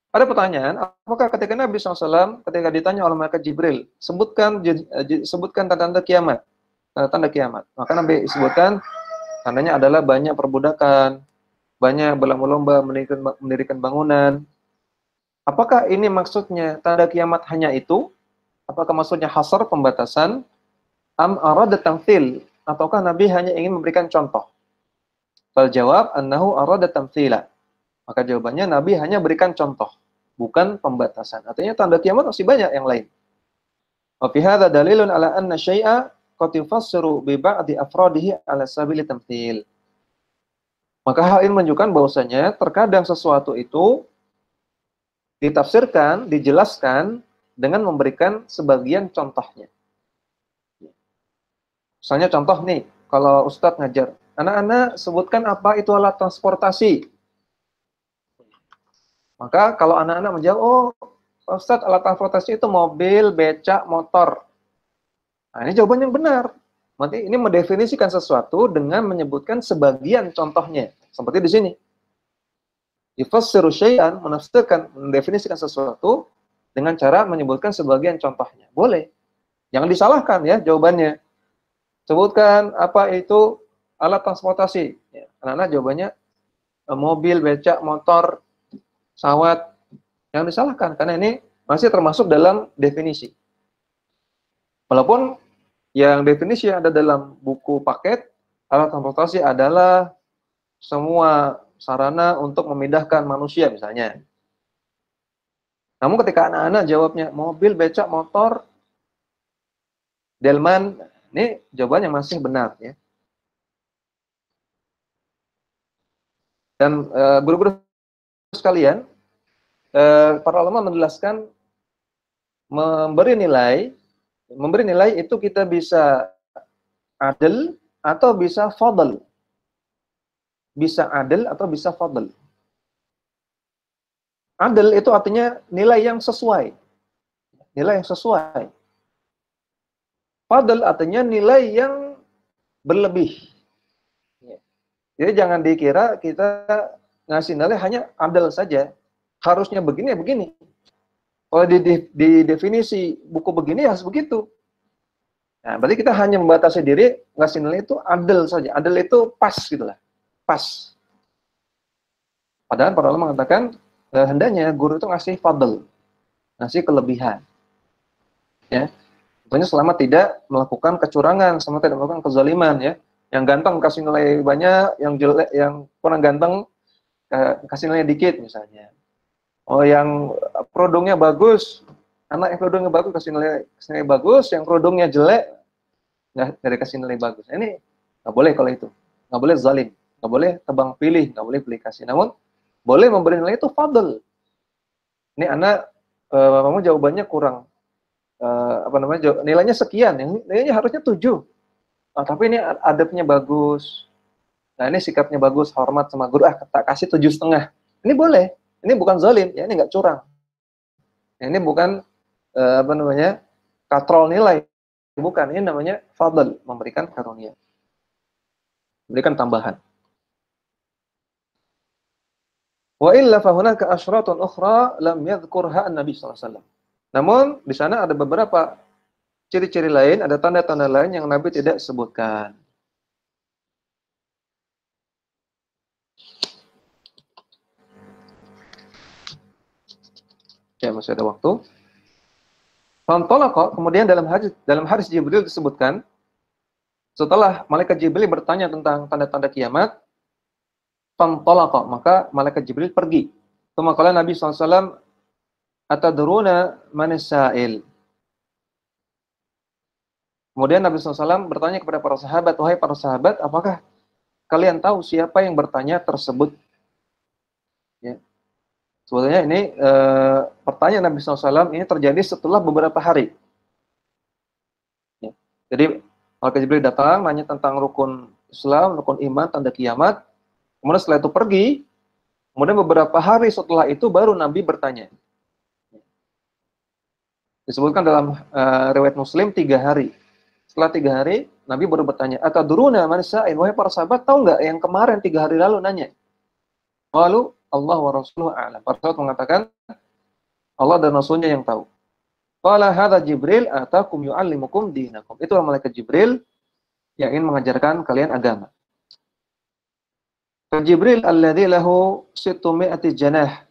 Ada pertanyaan, apakah ketika Nabi SAW ketika ditanya oleh malaikat Jibril, sebutkan tanda-tanda kiamat, tanda kiamat. Maka Nabi sebutkan tandanya adalah banyak perbudakan, banyak berlomba-lomba mendirikan bangunan. Apakah ini maksudnya tanda kiamat hanya itu? Apakah maksudnya hasar, pembatasan? Am arada tamthil, ataukah Nabi hanya ingin memberikan contoh? Fal jawab annahu arada tamthila. Maka jawabannya Nabi hanya berikan contoh, bukan pembatasan. Artinya tanda kiamat masih banyak yang lain. Wa fi hadza dalilun ala anna syai'a qad yufassiru bi ba'di afradihi ala sabili tamthil. Maka hal ini menunjukkan bahwasanya terkadang sesuatu itu ditafsirkan, dijelaskan dengan memberikan sebagian contohnya. Misalnya contoh nih, kalau Ustadz ngajar, anak-anak sebutkan apa itu alat transportasi. Maka kalau anak-anak menjawab, oh Ustadz, alat transportasi itu mobil, becak, motor. Nah, ini jawaban yang benar. Berarti ini mendefinisikan sesuatu dengan menyebutkan sebagian contohnya. Seperti di sini. Yufassiru syai'an, menafsirkan, mendefinisikan sesuatu dengan cara menyebutkan sebagian contohnya. Boleh. Jangan disalahkan ya jawabannya. Sebutkan apa itu alat transportasi. Anak-anak jawabannya mobil, becak, motor, pesawat. Yang disalahkan karena ini masih termasuk dalam definisi. Walaupun yang definisi yang ada dalam buku paket Alat transportasi adalah semua sarana untuk memindahkan manusia misalnya. Namun ketika anak-anak jawabnya mobil, becak, motor, delman, ini jawabannya masih benar ya. Dan guru-guru sekalian, para ulama menjelaskan memberi nilai itu kita bisa adil atau bisa fadl. Bisa adil atau bisa fadl. Adil itu artinya nilai yang sesuai. Nilai yang sesuai. Fadl artinya nilai yang berlebih. Jadi jangan dikira kita ngasih nilai hanya adil saja. Harusnya begini ya begini. Kalau di definisi buku begini ya harus begitu. Nah, berarti kita hanya membatasi diri ngasih nilai itu adil saja. Adil itu pas gitu lah. Pas. Padahal para ulama mengatakan hendaknya guru itu ngasih fadl, ngasih kelebihan. Ya. Tentunya selama tidak melakukan kecurangan, selama tidak melakukan kezaliman ya. Yang ganteng kasih nilai banyak, yang jelek, yang kurang ganteng kasih nilai dikit misalnya. Oh, yang kerudungnya bagus, anak yang kerudungnya bagus kasih nilai bagus, yang kerudungnya jelek nggak kasih nilai bagus. Ini nggak boleh kalau itu, nggak boleh zalim, nggak boleh tebang pilih, nggak boleh pilih kasih. Namun boleh memberi nilai itu fadl. Ini anak kamu jawabannya kurang nilainya sekian, nilainya harusnya 7. Oh, tapi ini adabnya bagus. Nah, ini sikapnya bagus, hormat sama guru, tak kasih 7,5. Ini boleh. Ini bukan zalim, ya ini nggak curang. Ini bukan katrol nilai. Bukan, ini namanya fadl, memberikan karunia. Memberikan tambahan. Wa illa fahunaka asyratun ukhra lam yadhkurha an-nabi sallallahu alaihi wasallam. Namun di sana ada beberapa ciri-ciri lain, ada tanda-tanda lain yang Nabi tidak sebutkan. Ya, masih ada waktu. Fantalaqa, kemudian dalam hadis Jibril disebutkan, setelah malaikat Jibril bertanya tentang tanda-tanda kiamat, fantalaqa, maka malaikat Jibril pergi. Kemudian Nabi SAW, atadruna manis sa'il. Kemudian Nabi SAW bertanya kepada para sahabat, wahai para sahabat, apakah kalian tahu siapa yang bertanya tersebut? Ya. Sebetulnya ini pertanyaan Nabi SAW ini terjadi setelah beberapa hari. Ya. Jadi malaikat Jibril datang nanya tentang rukun Islam, rukun iman, tanda kiamat. Kemudian setelah itu pergi. Kemudian beberapa hari setelah itu baru Nabi bertanya. Disebutkan dalam riwayat Muslim 3 hari. Setelah 3 hari Nabi baru bertanya, atadruna man sa'il, wahai para sahabat, tahu nggak yang kemarin 3 hari lalu nanya? Lalu Allah wa rasuluhu a'lam. Para sahabat mengatakan Allah dan Rasulnya yang tahu. Qala hadza Jibril atakum yu'allimukum dinakum. Itulah malaikat Jibril yang ingin mengajarkan kalian agama. Jibril alladzi lahu 600 janah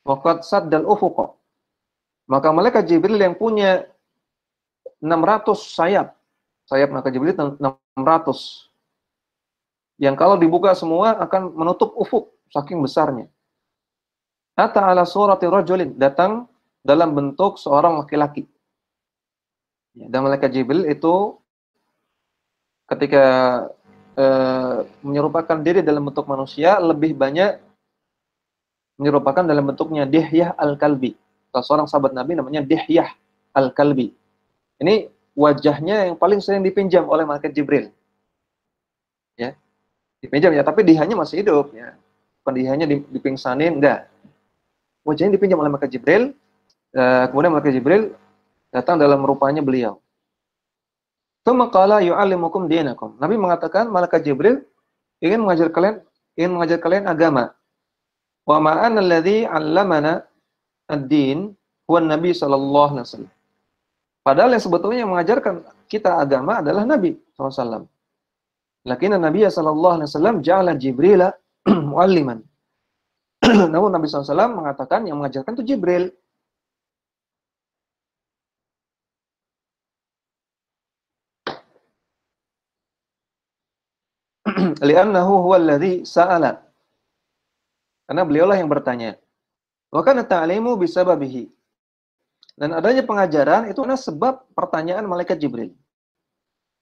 wa qad saddal ufuq. Maka malaikat Jibril yang punya 600 sayap. Sayap malaikat Jibril 600. Yang kalau dibuka semua akan menutup ufuk saking besarnya. Ata ala surati rajulin, datang dalam bentuk seorang laki-laki. Dan malaikat Jibril itu ketika menyerupakan diri dalam bentuk manusia lebih banyak menyerupakan dalam bentuknya Dihyah al-Kalbi. Seorang sahabat Nabi namanya Dihyah al-Kalbi. Ini wajahnya yang paling sering dipinjam oleh malaikat Jibril. Ya. Dipinjam ya, tapi Dihyahnya masih hidup ya. Bukan Dihyahnya dipingsanin, enggak. Wajahnya dipinjam oleh malaikat Jibril. Kemudian malaikat Jibril datang dalam rupanya beliau. Tsumma qala yu'allimukum dinakum. Nabi mengatakan malaikat Jibril ingin mengajar kalian agama. Wa ma'ana alladhi 'allamana ad-din huwa Nabi sallallahu alaihi wasallam. Padahal yang sebetulnya yang mengajarkan kita agama adalah Nabi sallallahu alaihi wasallam. Lakin Nabi sallallahu alaihi wasallam ja'ala Jibril mu'alliman. Namun Nabi sallallahu alaihi wasallam mengatakan yang mengajarkan itu Jibril. Li'annahu huwa alladhi sa'ala. Karena beliaulah yang bertanya. Wa kana ta'limu bisababihi. Dan adanya pengajaran itu adalah sebab pertanyaan malaikat Jibril.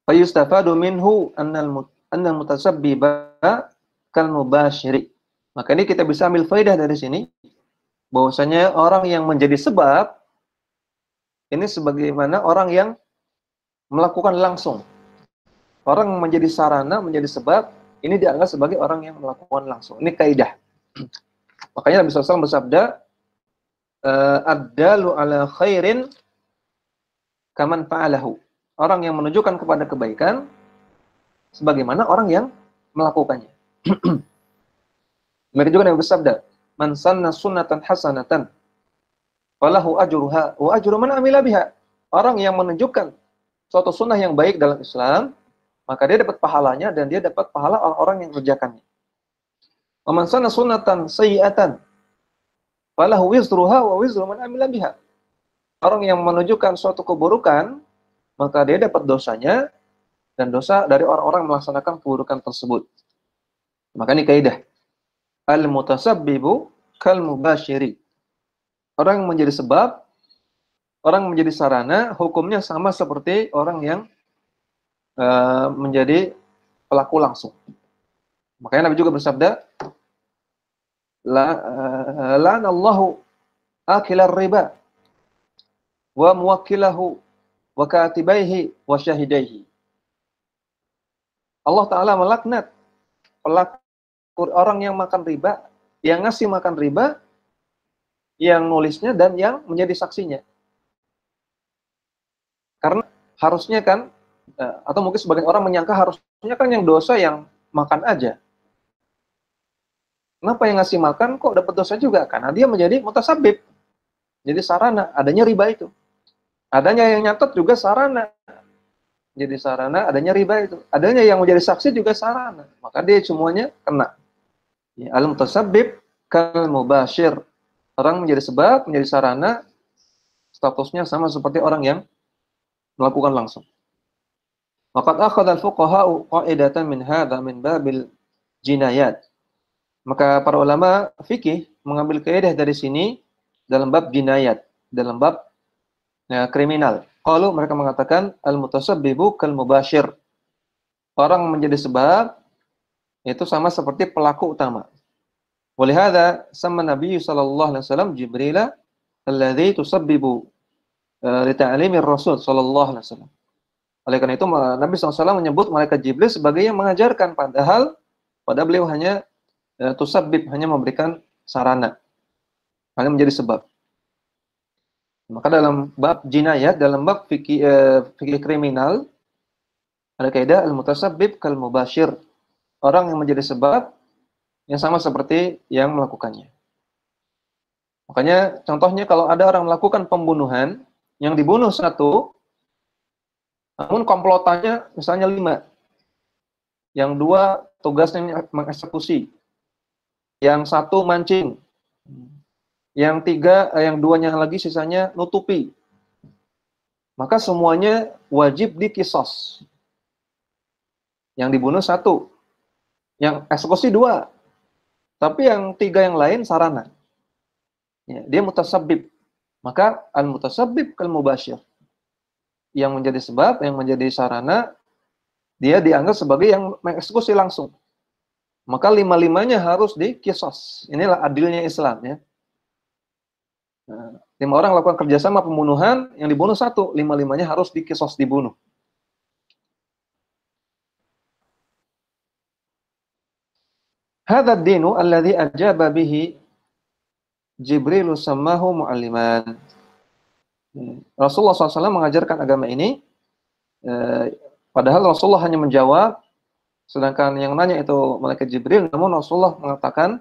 Fa yustafadu minhu annal mutasabbiba kal mubashiri. Maka ini kita bisa ambil faidah dari sini bahwasanya orang yang menjadi sebab ini sebagaimana orang yang melakukan langsung. Orang yang menjadi sarana, menjadi sebab, ini dianggap sebagai orang yang melakukan langsung. Ini kaidah. Makanya Nabi SAW bersabda, ad-dalu ala khairin kaman fa'alahu. Orang yang menunjukkan kepada kebaikan sebagaimana orang yang melakukannya. Mereka juga Nabi bersabda, man sanna sunnatan hasanatan falahu ajruha wa ajru man amila biha. Orang yang menunjukkan suatu sunnah yang baik dalam Islam, maka dia dapat pahalanya dan dia dapat pahala orang-orang yang mengerjakannya. Wa man sanna sunnatan sayyi'atan falahu wizruha wa wizru man amila biha. Orang yang menunjukkan suatu keburukan, maka dia dapat dosanya dan dosa dari orang-orang yang melaksanakan keburukan tersebut. Maka ini kaidah. Al-mutasabbibu kal mubashiri. Orang yang menjadi sebab, orang yang menjadi sarana, hukumnya sama seperti orang yang menjadi pelaku langsung. Makanya Nabi juga bersabda, la'anallahu akilar riba wa muwakkilahu wa katibaihi wa syahidaihi. Allah Ta'ala melaknat pelaku orang yang makan riba, yang ngasih makan riba, yang nulisnya dan yang menjadi saksinya. Karena harusnya kan, atau mungkin sebagian orang menyangka harusnya kan yang dosa yang makan aja. Kenapa yang ngasih makan kok dapat dosa juga? Karena dia menjadi mutasabib. Jadi sarana, adanya riba itu. Adanya yang nyatet juga sarana. Jadi sarana, adanya riba itu. Adanya yang menjadi saksi juga sarana. Maka dia semuanya kena. Ya, al-mutasabbib kal mubashir. Orang menjadi sebab, menjadi sarana, statusnya sama seperti orang yang melakukan langsung. Waqad akhadha al-fuqaha'u qa'idatan min hadha min babil jinayat. Maka para ulama fikih mengambil kaidah dari sini dalam bab jinayat, dalam bab kriminal. Qalu, mereka mengatakan al-mutasabbibu kal mubashir. Orang menjadi sebab itu sama seperti pelaku utama. Walihada sama Nabi sallallahu alaihi wasallam Jibril alladzi tusabbibu li ta'limir Rasul sallallahu alaihi wasallam. Oleh karena itu Nabi SAW menyebut malaikat Jibril sebagai yang mengajarkan, padahal beliau hanya tusabbib, hanya memberikan sarana, hanya menjadi sebab. Maka dalam bab jinayat, dalam bab fikih kriminal, ada kaidah al-mutasabbib kal mubashir. Orang yang menjadi sebab yang sama seperti yang melakukannya. Makanya contohnya kalau ada orang melakukan pembunuhan, yang dibunuh satu, namun komplotannya misalnya 5. Yang 2 tugasnya mengeksekusi. Yang 1 mancing. Yang 3, yang 2-nya lagi sisanya nutupi. Maka semuanya wajib dikisos. Yang dibunuh 1. Yang eksekusi 2. Tapi yang 3 yang lain sarana. Ya, dia mutasabbib. Maka al-mutasabbib kal mubashir. Yang menjadi sebab, yang menjadi sarana, dia dianggap sebagai yang mengeksekusi langsung. Maka 5-5-nya harus dikisos. Inilah adilnya Islam, ya. 5 orang lakukan kerjasama pembunuhan, yang dibunuh 1, 5-5-nya harus dikisos, dibunuh. Hadza ad-dinu alladhi ajaba bihi Jibril sammahu mu'alliman. Rasulullah SAW mengajarkan agama ini, padahal Rasulullah hanya menjawab, sedangkan yang nanya itu malaikat Jibril, namun Rasulullah mengatakan,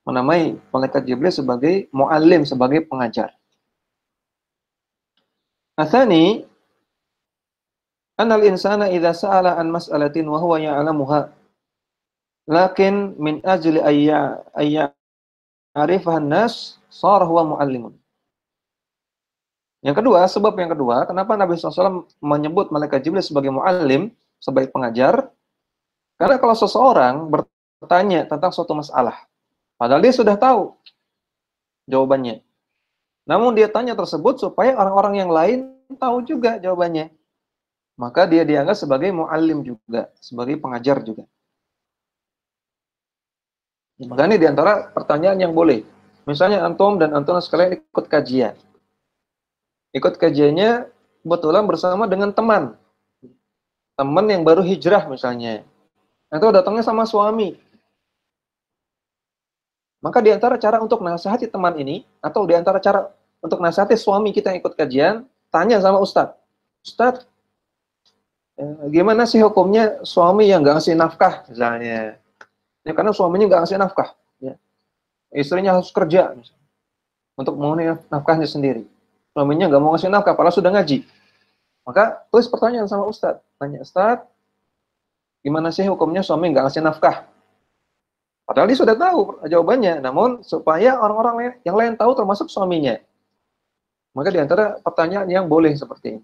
menamai malaikat Jibril sebagai mu'allim, sebagai pengajar. Atsani, annal insana idza sa'ala an mas'alatin wa huwa ya'lamuha, lakin min ajli ayya arifahan nas sara huwa muallimun. Yang kedua, sebab yang kedua, kenapa Nabi SAW menyebut malaikat Jibril sebagai muallim, sebagai pengajar? Karena kalau seseorang bertanya tentang suatu masalah, padahal dia sudah tahu jawabannya, namun dia tanya tersebut supaya orang-orang yang lain tahu juga jawabannya, maka dia dianggap sebagai muallim juga, sebagai pengajar juga. Maka ini diantara pertanyaan yang boleh. Misalnya antum dan antum sekalian ikut kajian. Ikut kajiannya kebetulan bersama dengan teman. Teman yang baru hijrah misalnya. Atau datangnya sama suami. Maka diantara cara untuk nasihati teman ini, atau diantara cara untuk nasihati suami kita yang ikut kajian, tanya sama Ustadz. Ustadz, gimana sih hukumnya suami yang nggak ngasih nafkah misalnya? Ya, karena suaminya nggak ngasih nafkah. Ya. Istrinya harus kerja misalnya, untuk memenuhi nafkahnya sendiri. Suaminya nggak mau ngasih nafkah, padahal sudah ngaji. Maka tulis pertanyaan sama Ustadz. Tanya, Ustadz, gimana sih hukumnya suami nggak ngasih nafkah? Padahal dia sudah tahu jawabannya. Namun supaya orang-orang yang lain tahu termasuk suaminya. Maka di antara pertanyaan yang boleh seperti ini.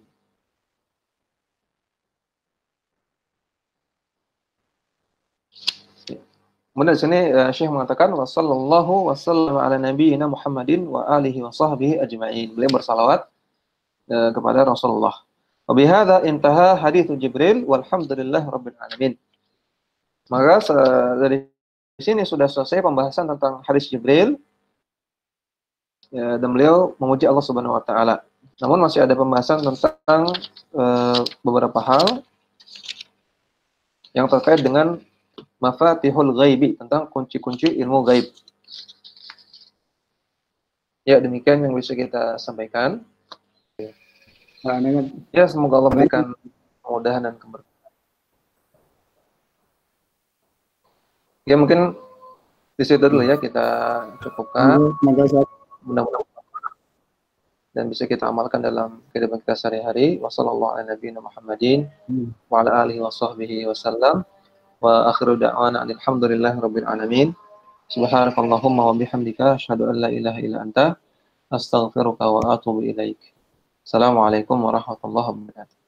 Kemudian di sini Syekh mengatakan wassallallahu wasallam ala nabiyyina Muhammadin wa alihi wa sahbihi ajma'in. Beliau bersalawat kepada Rasulullah. Wa bihadza intaha hadits Jibril walhamdulillah rabbil alamin. Maka dari sini sudah selesai pembahasan tentang hadis Jibril, ya, dan beliau memuji Allah Subhanahu wa taala. Namun masih ada pembahasan tentang beberapa hal yang terkait dengan mafatihul ghaibi, tentang kunci-kunci ilmu gaib. Ya, demikian yang bisa kita sampaikan. Ya, semoga Allah berikan kemudahan dan keberkahan. Ya, mungkin di situ dulu ya kita cukupkan. Mudah-mudahan dan bisa kita amalkan dalam kehidupan kita sehari-hari. Wassalamualaikum warahmatullahi wabarakatuh. Wa ala alihi wa sahbihi wasallam. Wa akhiru da'wana alhamdulillahi rabbil alamin. Subhanakallahumma wa bihamdika asyhadu an la ilaha illa anta astaghfiruka wa atubu ilaik. Assalamualaikum warahmatullahi wabarakatuh.